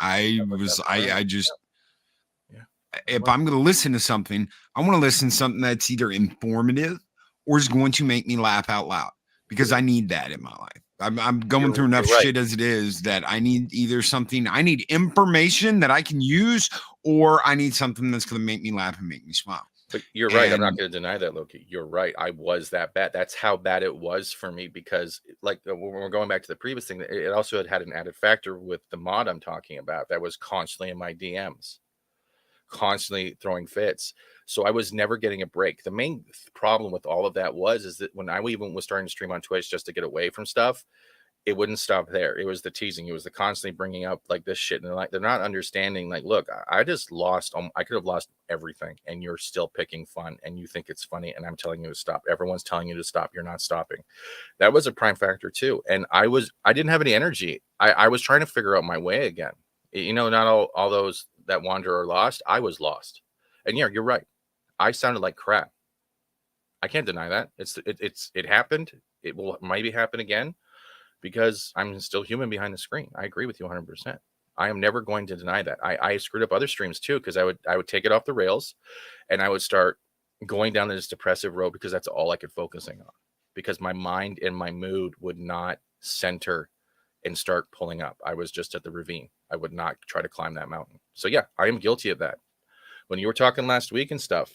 if I'm going to listen to something, I want to listen to something that's either informative or is going to make me laugh out loud, because I need that in my life. I'm going through enough shit as it is that I need I need information that I can use, or I need something that's going to make me laugh and make me smile. But you're right. I'm not going to deny that, Loki. You're right. I was that bad. That's how bad it was for me, because like when we're going back to the previous thing, it also had an added factor with the mod I'm talking about that was constantly in my DMs, constantly throwing fits. So I was never getting a break. The main problem with all of that is that when I even was starting to stream on Twitch just to get away from stuff, it wouldn't stop there. It was the teasing. It was the constantly bringing up like this shit. And they're not understanding, like, look, I just lost. I could have lost everything, and you're still picking fun, and you think it's funny. And I'm telling you to stop. Everyone's telling you to stop. You're not stopping. That was a prime factor too. And I didn't have any energy. I was trying to figure out my way again. Not all those that wander are lost. I was lost. And yeah, you're right. I sounded like crap. I can't deny that. It happened. It will maybe happen again, because I'm still human behind the screen. I agree with you 100%. I am never going to deny that. I screwed up other streams too, because I would take it off the rails, and I would start going down this depressive road, because that's all I could focusing on, because my mind and my mood would not center and start pulling up. I was just at the ravine. I would not try to climb that mountain. So yeah, I am guilty of that. When you were talking last week and stuff,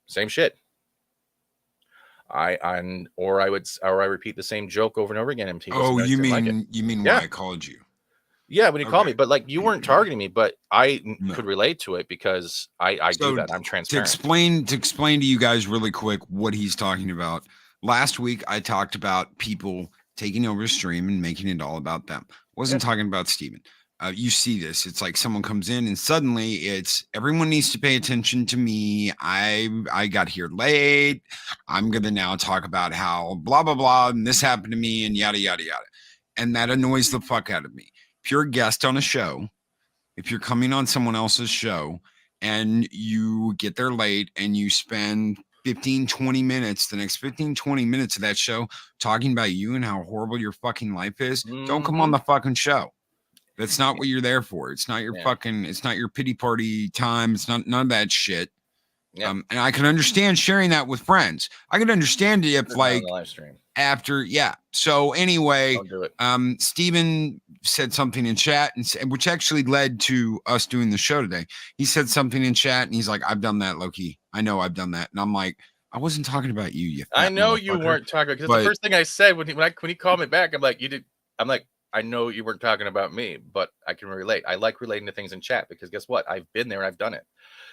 same shit. I repeat the same joke over and over again. And you mean when I called you? Yeah, when you called me, but like you weren't targeting me, but I could relate to it because I do that. I'm transparent. To explain to you guys really quick what he's talking about. Last week I talked about people taking over the stream and making it all about them. Wasn't talking about Steven. You see this. It's like someone comes in and suddenly it's everyone needs to pay attention to me. I got here late. I'm going to now talk about how blah, blah, blah. And this happened to me and yada, yada, yada. And that annoys the fuck out of me. If you're a guest on a show, if you're coming on someone else's show and you get there late and you spend 15, 20 minutes, the next 15, 20 minutes of that show talking about you and how horrible your fucking life is, don't come on the fucking show. That's not what you're there for. It's not your it's not your pity party time. It's not none of that shit. Yeah. And I can understand sharing that with friends. I can understand it if like live stream after. Yeah. So anyway, Steven said something in chat and which actually led to us doing the show today. He said something in chat and he's like, I've done that, Loki. I know I've done that. And I'm like, I wasn't talking about you. I know you weren't talking about, because the first thing I said when he called me back, I'm like, you did. I'm like, I know you weren't talking about me, but I can relate. I like relating to things in chat because guess what? I've been there and I've done it.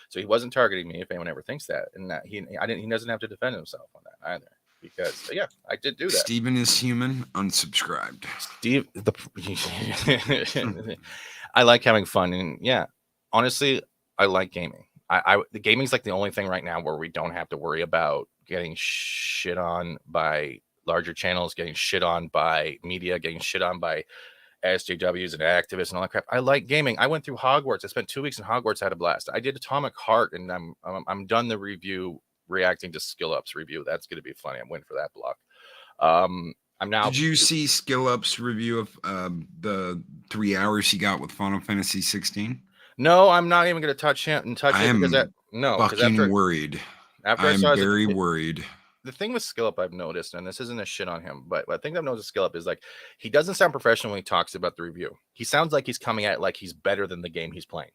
So he wasn't targeting me, if anyone ever thinks that. And that he doesn't have to defend himself on that either. Because yeah, I did do that. Steven is human, unsubscribed. Steve, I like having fun, and yeah, honestly, I like gaming. The gaming's like the only thing right now where we don't have to worry about getting shit on by larger channels, getting shit on by media, getting shit on by SJWs and activists and all that crap. I like gaming. I went through Hogwarts. I spent 2 weeks in Hogwarts. I had a blast. I did Atomic Heart, and I'm done the review, reacting to Skill Up's review. That's going to be funny. I'm waiting for that block. I'm now. Did you see Skill Up's review of the 3 hours he got with Final Fantasy 16? No, I'm not even going to touch it because fucking worried. I'm very worried. the thing with Skillup I've noticed, and this isn't a shit on him, but I think I've noticed Skillup is like he doesn't sound professional when he talks about the review. He sounds like he's coming at it like he's better than the game he's playing.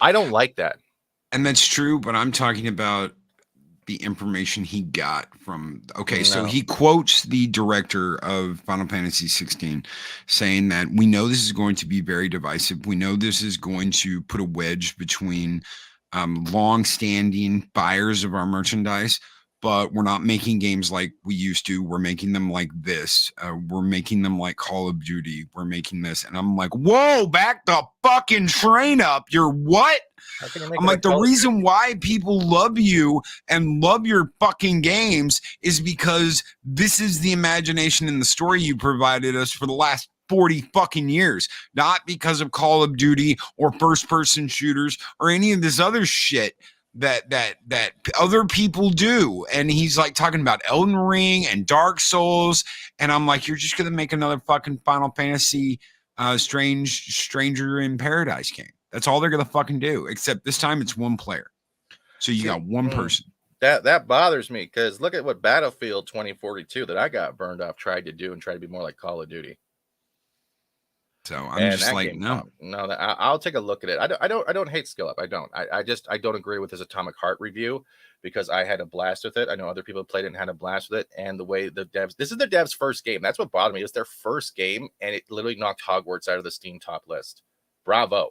I don't like that. And that's true, but I'm talking about the information he got from. Okay, so he quotes the director of Final Fantasy 16 saying that we know this is going to be very divisive. We know this is going to put a wedge between long-standing buyers of our merchandise, but we're not making games like we used to. We're making them like this. We're making them like Call of Duty. We're making this. And I'm like, whoa, back the fucking train up. You're what? I'm like, the reason why people love you and love your fucking games is because this is the imagination and the story you provided us for the last 40 fucking years, not because of Call of Duty or first person shooters or any of this other shit that other people do. And he's like talking about Elden Ring and Dark Souls, and I'm like, you're just gonna make another fucking Final Fantasy Stranger in Paradise game. That's all they're gonna fucking do, except this time it's one player, so you got one person. That bothers me, because look at what Battlefield 2042 that I got burned off tried to do, and tried to be more like Call of Duty. So I'm just like, no. I'll take a look at it. I don't hate Skillup. I don't agree with his Atomic Heart review, because I had a blast with it. I know other people played it and had a blast with it. And the way the devs, this is the devs' first game. That's what bothered me. It's their first game, and it literally knocked Hogwarts out of the Steam top list. Bravo.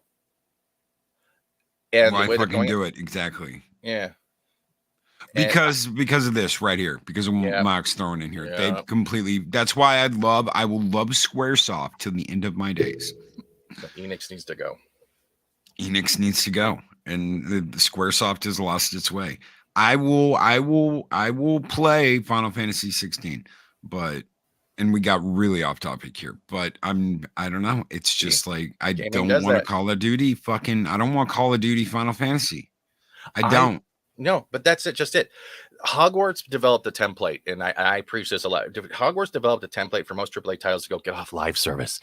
And why fucking do it? Exactly. Yeah. Because of this right here, because of what Mark's throwing in here. They completely, that's why I will love Squaresoft till the end of my days. But Enix needs to go. Enix needs to go. And the Squaresoft has lost its way. I will play Final Fantasy 16, and we got really off topic here, but I don't know. It's just like, I don't want to Call of Duty I don't want Call of Duty Final Fantasy. I don't. No, but that's it. Just it. Hogwarts developed a template, and I preach this a lot. Hogwarts developed a template for most AAA titles to go, get off live service,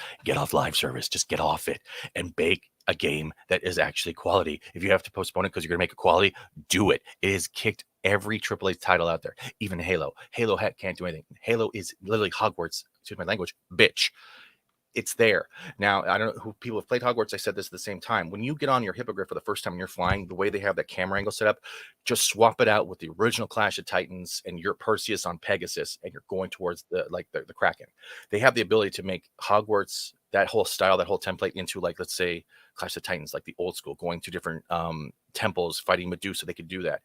just get off it and bake a game that is actually quality. If you have to postpone it because you're going to make it quality, do it. It has kicked every AAA title out there, even Halo. Halo can't do anything. Halo is literally Hogwarts, excuse my language, bitch. It's there. Now, I don't know who people have played Hogwarts. I said this at the same time. When you get on your Hippogriff for the first time and you're flying, the way they have that camera angle set up, just swap it out with the original Clash of Titans and your Perseus on Pegasus, and you're going towards the Kraken. They have the ability to make Hogwarts, that whole style, that whole template, into, like, let's say Clash of Titans, like the old school, going to different temples, fighting Medusa. They could do that.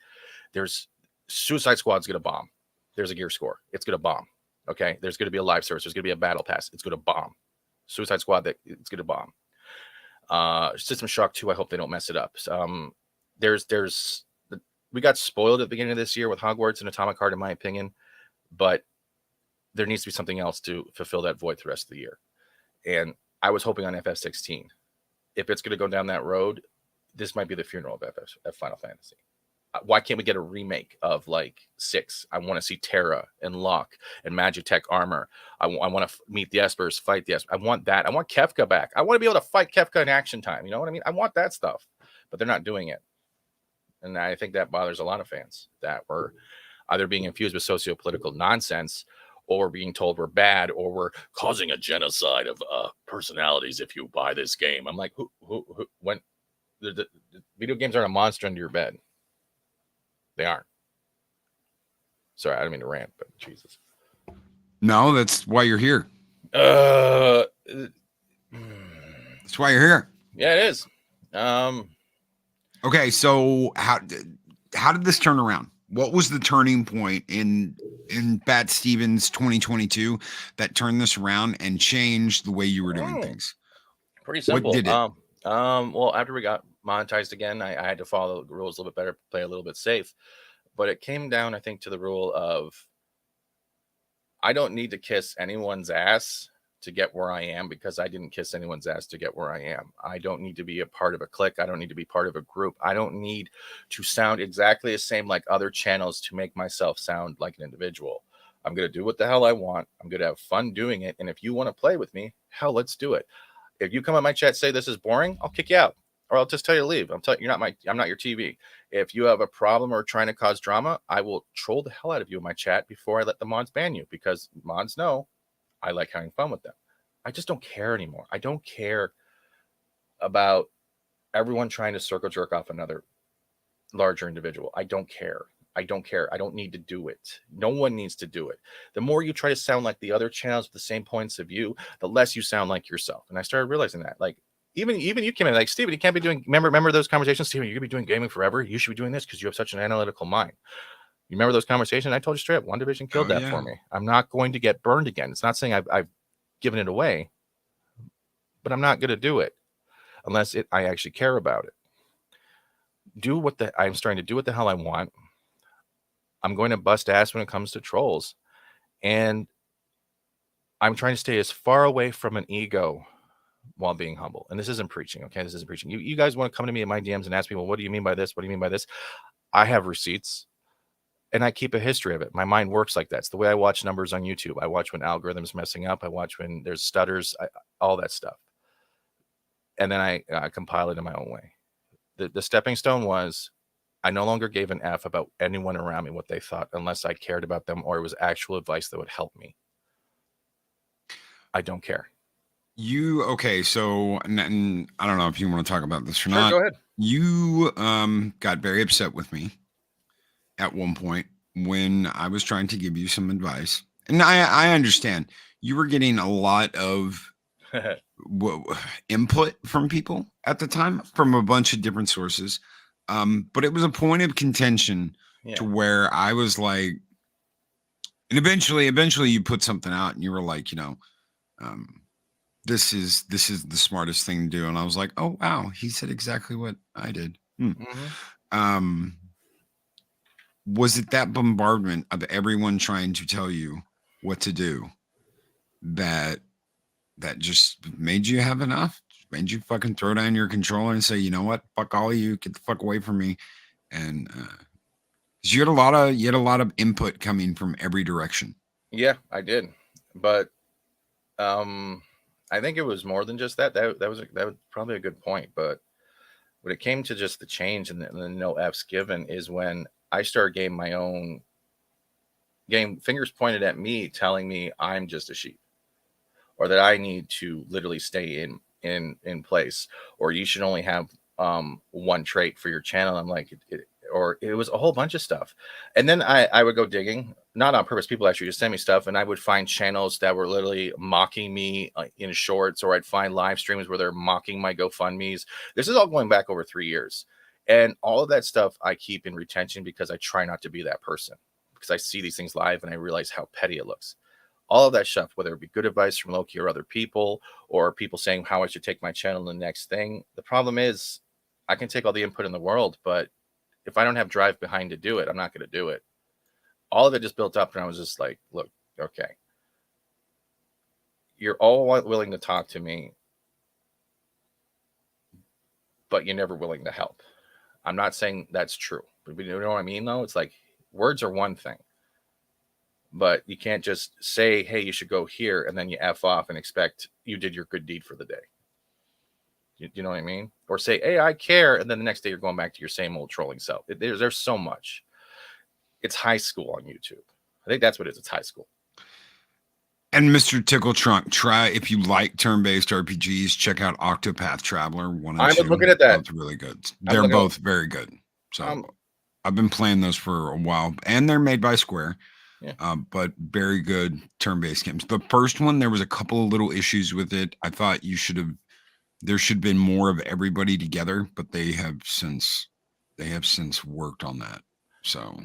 There's Suicide Squad's going to bomb. There's a gear score. It's going to bomb. Okay. There's going to be a live service. There's going to be a battle pass. It's going to bomb. Suicide Squad, that it's going to bomb. System Shock 2, I hope they don't mess it up. We got spoiled at the beginning of this year with Hogwarts and Atomic Heart, in my opinion, but there needs to be something else to fulfill that void the rest of the year. And I was hoping on FF16. If it's going to go down that road, this might be the funeral of Final Fantasy. Why can't we get a remake of, like, 6? I want to see Terra and Locke and Magitech armor. I want to meet the Espers, fight the Espers. I want that. I want Kefka back. I want to be able to fight Kefka in action time. You know what I mean? I want that stuff, but they're not doing it. And I think that bothers a lot of fans, that we're either being infused with socio-political nonsense, or we're being told we're bad, or we're causing a genocide of personalities if you buy this game. I'm like, who when the video games aren't a monster under your bed. They aren't. Sorry, I didn't mean to rant, but Jesus. No, that's why you're here. That's why you're here. Yeah, it is. Okay, so how did this turn around? What was the turning point in Fat Steven's 2022 that turned this around and changed the way you were doing things? Pretty simple. What did it? Well, after we got monetized again, I had to follow the rules a little bit better, play a little bit safe. But it came down, I think, to the rule of I don't need to kiss anyone's ass to get where I am, because I didn't kiss anyone's ass to get where I am. I don't need to be a part of a clique. I don't need to be part of a group. I don't need to sound exactly the same like other channels to make myself sound like an individual. I'm going to do what the hell I want. I'm going to have fun doing it. And if you want to play with me, hell, let's do it. If you come on my chat, say this is boring, I'll kick you out. or I'll just tell you to leave. I'm not your TV. If you have a problem or trying to cause drama, I will troll the hell out of you in my chat before I let the mods ban you, because mods know I like having fun with them. I just don't care anymore. I don't care about everyone trying to circle jerk off another larger individual. I don't care. I don't care. I don't need to do it. No one needs to do it. The more you try to sound like the other channels with the same points of view, the less you sound like yourself. And I started realizing that. Like, even you came in like, Steven, you can't be doing, remember those conversations? Steven, you're gonna be doing gaming forever. You should be doing this because you have such an analytical mind. You remember those conversations? I told you straight up, One Division killed that for me. I'm not going to get burned again. It's not saying I've given it away, but I'm not going to do it unless I actually care about it. I'm starting to do what the hell I want. I'm going to bust ass when it comes to trolls, and I'm trying to stay as far away from an ego while being humble. And this isn't preaching, okay? This isn't preaching. You guys want to come to me in my DMs and ask me, well, what do you mean by this? What do you mean by this? I have receipts, and I keep a history of it. My mind works like that. It's the way I watch numbers on YouTube. I watch when algorithms messing up. I watch when there's stutters, all that stuff. And then I compile it in my own way. The stepping stone was, I no longer gave an F about anyone around me, what they thought, unless I cared about them or it was actual advice that would help me. I don't care. Okay, so and I don't know if you want to talk about this or Sure, not. go ahead. You got very upset with me at one point when I was trying to give you some advice. And I understand you were getting a lot of input from people at the time from a bunch of different sources. But it was a point of contention to where I was like, and eventually you put something out and you were like, this is the smartest thing to do. And I was like, oh, wow, he said exactly what I did. Was it that bombardment of everyone trying to tell you what to do that just made you have enough? Made you fucking throw down your controller and say, you know what, fuck all of you, get the fuck away from me? And you had a lot of input coming from every direction. Yeah, I did, but I think it was more than just that. That was probably a good point. But when it came to just the change and the no F's given is when I started getting my own game, fingers pointed at me, telling me I'm just a sheep, or that I need to literally stay in place, or you should only have one trait for your channel. I'm like, it was a whole bunch of stuff. And then I would go digging, not on purpose. People actually just send me stuff, and I would find channels that were literally mocking me in shorts, or I'd find live streams where they're mocking my GoFundMes. This is all going back over 3 years. And all of that stuff I keep in retention because I try not to be that person, because I see these things live and I realize how petty it looks. All of that stuff, whether it be good advice from Loki or other people, or people saying how I should take my channel to the next thing. The problem is I can take all the input in the world, but if I don't have drive behind to do it, I'm not going to do it. All of it just built up, and I was just like, look, okay, you're all willing to talk to me, but you're never willing to help. I'm not saying that's true, but you know what I mean, though? It's like words are one thing, but you can't just say, hey, you should go here, and then you F off and expect you did your good deed for the day. You know what I mean? Or say, hey, I care, and then the next day you're going back to your same old trolling self. There's so much. It's high school on YouTube. I think that's what it is. It's high school. And Mr. Tickle Trunk, try, if you like turn-based RPGs, check out Octopath Traveler 1 and 2. I'm looking at that. Both really good. They're both very good. So I've been playing those for a while, and they're made by Square. Yeah. But very good turn-based games. The first one, there was a couple of little issues with it. I thought there should have been more of everybody together, but they have since worked on that. So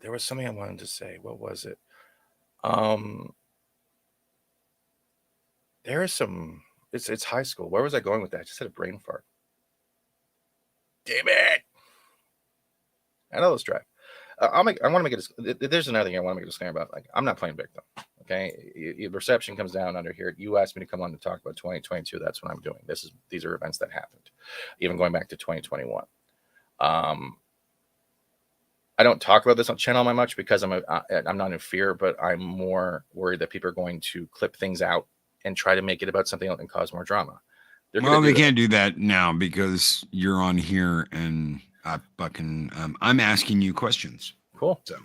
there was something I wanted to say. What was it? There is some. It's high school. Where was I going with that? I just had a brain fart. Damn it! I know this drive. I want to make it. There's another thing I want to make a disclaimer about. Like, I'm not playing victim. Okay, reception comes down under here. You asked me to come on to talk about 2022. That's what I'm doing. These are events that happened, even going back to 2021. I don't talk about this on channel that much because I'm not in fear, but I'm more worried that people are going to clip things out and try to make it about something else and cause more drama. Well, they can't do that now because you're on here and I fucking I'm asking you questions. Cool. So,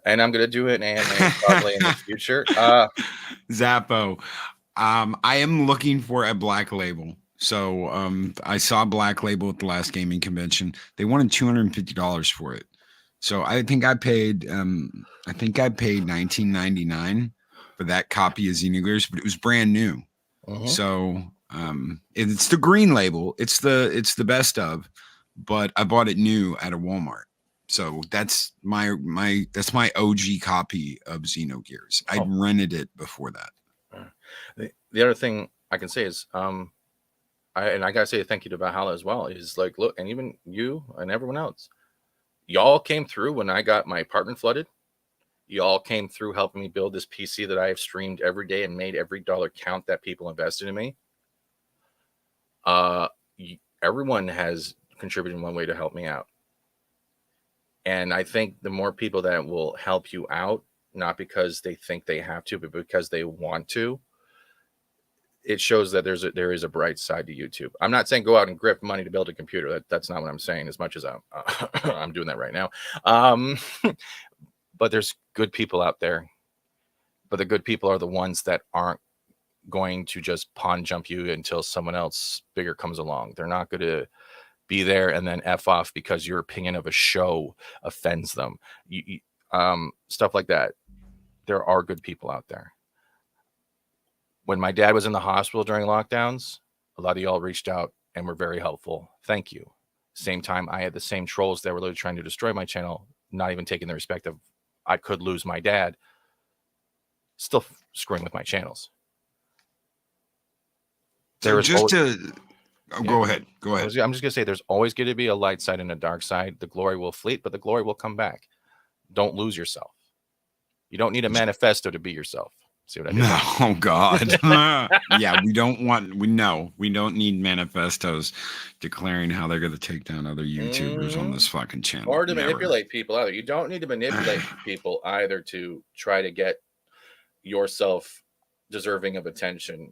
and I'm gonna do it and probably in the future. Zappo. I am looking for a Black Label. So I saw Black Label at the last gaming convention. They wanted $250 for it. So I think I paid $19.99 for that copy of Xenogears, but it was brand new. So it's the green label. It's the best of, but I bought it new at a Walmart. So that's my OG copy of Xenogears. I rented it before that. The other thing I can say is I gotta say thank you to Valhalla as well. Is like, look, and even you and everyone else, y'all came through when I got my apartment flooded. Y'all came through helping me build this PC that I have streamed every day and made every dollar count that people invested in me. Everyone has contributed in one way to help me out. And I think the more people that will help you out, not because they think they have to, but because they want to, it shows that there is a bright side to YouTube. I'm not saying go out and grift money to build a computer. That's not what I'm saying, as much as I'm doing that right now. But there's good people out there. But the good people are the ones that aren't going to just pawn jump you until someone else bigger comes along. They're not going to be there and then F off because your opinion of a show offends them. Stuff like that. There are good people out there. When my dad was in the hospital during lockdowns, a lot of y'all reached out and were very helpful. Thank you. Same time, I had the same trolls that were literally trying to destroy my channel, not even taking the respect of I could lose my dad, still screwing with my channels. So go ahead. Go ahead. I'm just going to say there's always going to be a light side and a dark side. The glory will fleet, but the glory will come back. Don't lose yourself. You don't need a manifesto to be yourself. See what I did? No, oh God. Yeah, we don't need manifestos declaring how they're going to take down other YouTubers on this fucking channel. Or to manipulate people either. You don't need to manipulate people either to try to get yourself deserving of attention.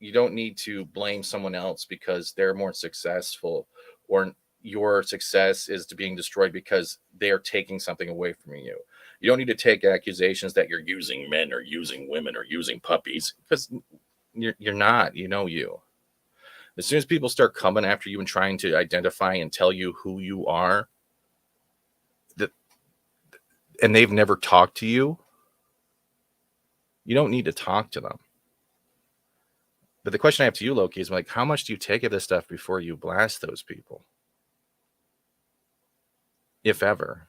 You don't need to blame someone else because they're more successful, or your success is being destroyed because they're taking something away from you. You don't need to take accusations that you're using men or using women or using puppies, because you're not. You. As soon as people start coming after you and trying to identify and tell you who you are, and they've never talked to you, you don't need to talk to them. But the question I have to you, Loki, is like, how much do you take of this stuff before you blast those people? If ever.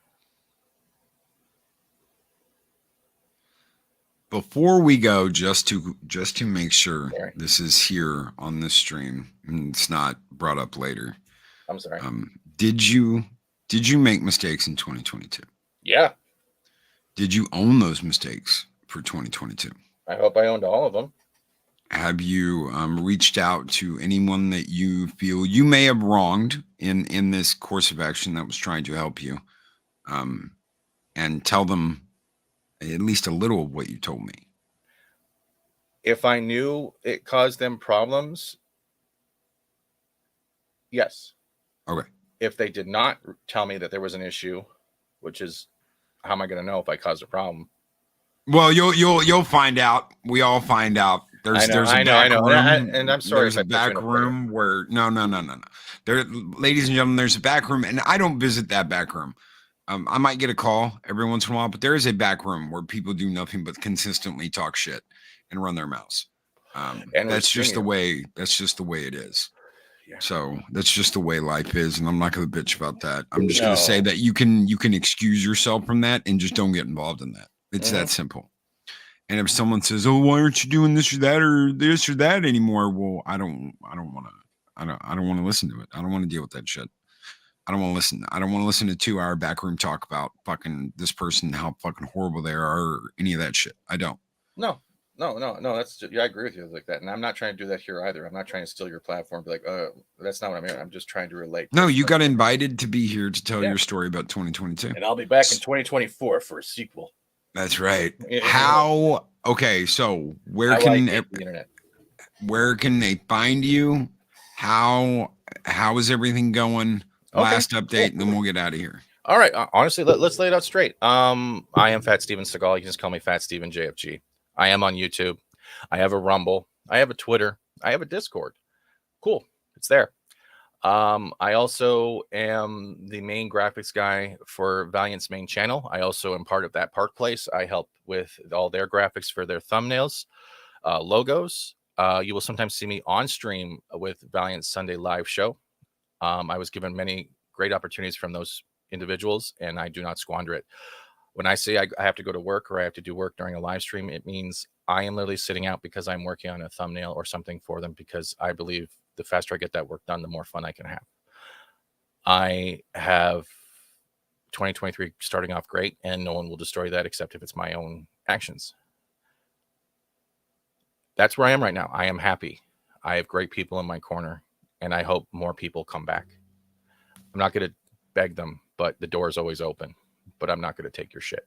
Before we go, just to make sure this is here on this stream and it's not brought up later. I'm sorry. Did you make mistakes in 2022? Yeah. Did you own those mistakes for 2022? I hope I owned all of them. Have you reached out to anyone that you feel you may have wronged in this course of action that was trying to help you, and tell them at least a little of what you told me? If I knew it caused them problems, yes. Okay. If they did not tell me that there was an issue, which is, how am I going to know if I caused a problem? Well, you'll find out. We all find out. There's a back room, and I'm sorry. There's a back room where no. There, ladies and gentlemen, there's a back room, and I don't visit that back room. I might get a call every once in a while, but there is a back room where people do nothing but consistently talk shit and run their mouths. And that's just the way. That's just the way it is. Yeah. So that's just the way life is, and I'm not going to bitch about that. I'm just going to say that you can excuse yourself from that and just don't get involved in that. It's that simple. And if someone says, "Oh, why aren't you doing this or that anymore?" Well, I don't want to listen to it. I don't want to deal with that shit. I don't want to listen. I don't want to listen to 2-hour backroom talk about fucking this person, how fucking horrible they are, or any of that shit. I don't. No. That's just, I agree with you like that, and I'm not trying to do that here either. I'm not trying to steal your platform. Be like, that's not what I'm here. I'm just trying to relate. No, you got invited to be here to tell your story about 2022, and I'll be back in 2024 for a sequel. That's right. How? Okay, so where can they find you? how is everything going? Okay, Last update, cool. and then we'll get out of here. All right. Honestly, let's lay it out straight. I am Fat Steven Seagal. You can just call me Fat Steven JFG. I am on YouTube. I have a Rumble. I have a Twitter. I have a Discord. Cool. It's there. I also am the main graphics guy for Valiant's main channel. I also am part of that Park Place. I help with all their graphics for their thumbnails, logos. You will sometimes see me on stream with Valiant's Sunday live show. I was given many great opportunities from those individuals, and I do not squander it. When I say I have to go to work or I have to do work during a live stream, it means I am literally sitting out because I'm working on a thumbnail or something for them, because I believe the faster I get that work done, the more fun I can have. I have 2023 starting off great, and no one will destroy that except if it's my own actions. That's where I am right now. I am happy. I have great people in my corner, and I hope more people come back. I'm not going to beg them, but the door is always open. But I'm not going to take your shit.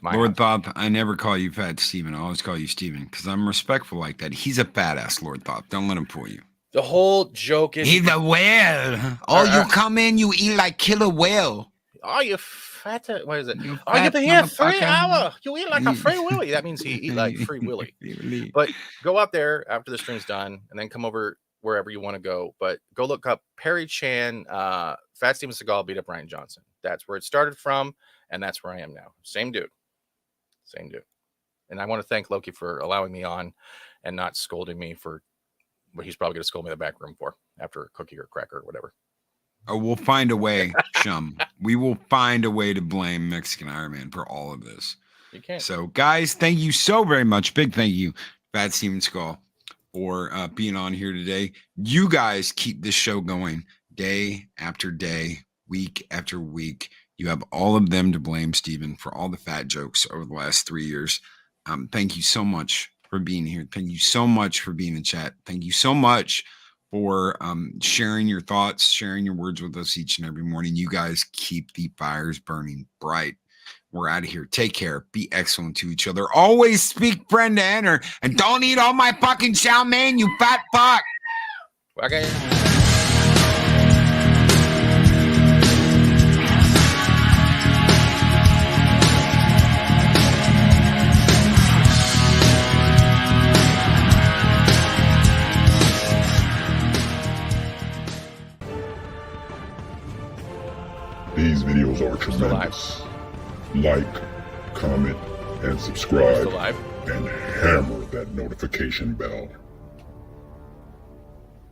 Lord Thop, I never call you Fat Steven. I always call you Steven because I'm respectful like that. He's a badass, Lord Thop. Don't let him fool you. The whole joke is... He's a whale. Oh, you come in, you eat like killer whale. Oh, you fat... What is it? You oh, you've fat been here motherfucker. 3 hours. You eat like a free willy. That means he eat like free willy. But go out there after the stream's done and then come over wherever you want to go. But go look up Perry Chan, Fat Steven Seagal beat up Ryan Johnson. That's where it started from, and that's where I am now. Same dude. Same dude. And I want to thank Loki for allowing me on and not scolding me for what he's probably going to scold me in the back room for after a cookie or cracker or whatever. Oh, we'll find a way, chum. We will find a way to blame Mexican Iron Man for all of this. You can't. So, guys, thank you so very much. Big thank you, Fat Steven Seagal, for being on here today. You guys keep this show going day after day, week after week. You have all of them to blame, Steven, for all the fat jokes over the last 3 years. Thank you so much for being here. Thank you so much for being in chat. Thank you so much for sharing your thoughts, sharing your words with us each and every morning. You guys keep the fires burning bright. We're out of here. Take care. Be excellent to each other. Always speak friend to enter. And don't eat all my fucking chow mein, you fat fuck. Okay. These videos are tremendous. Like, comment, and subscribe, and hammer that notification bell.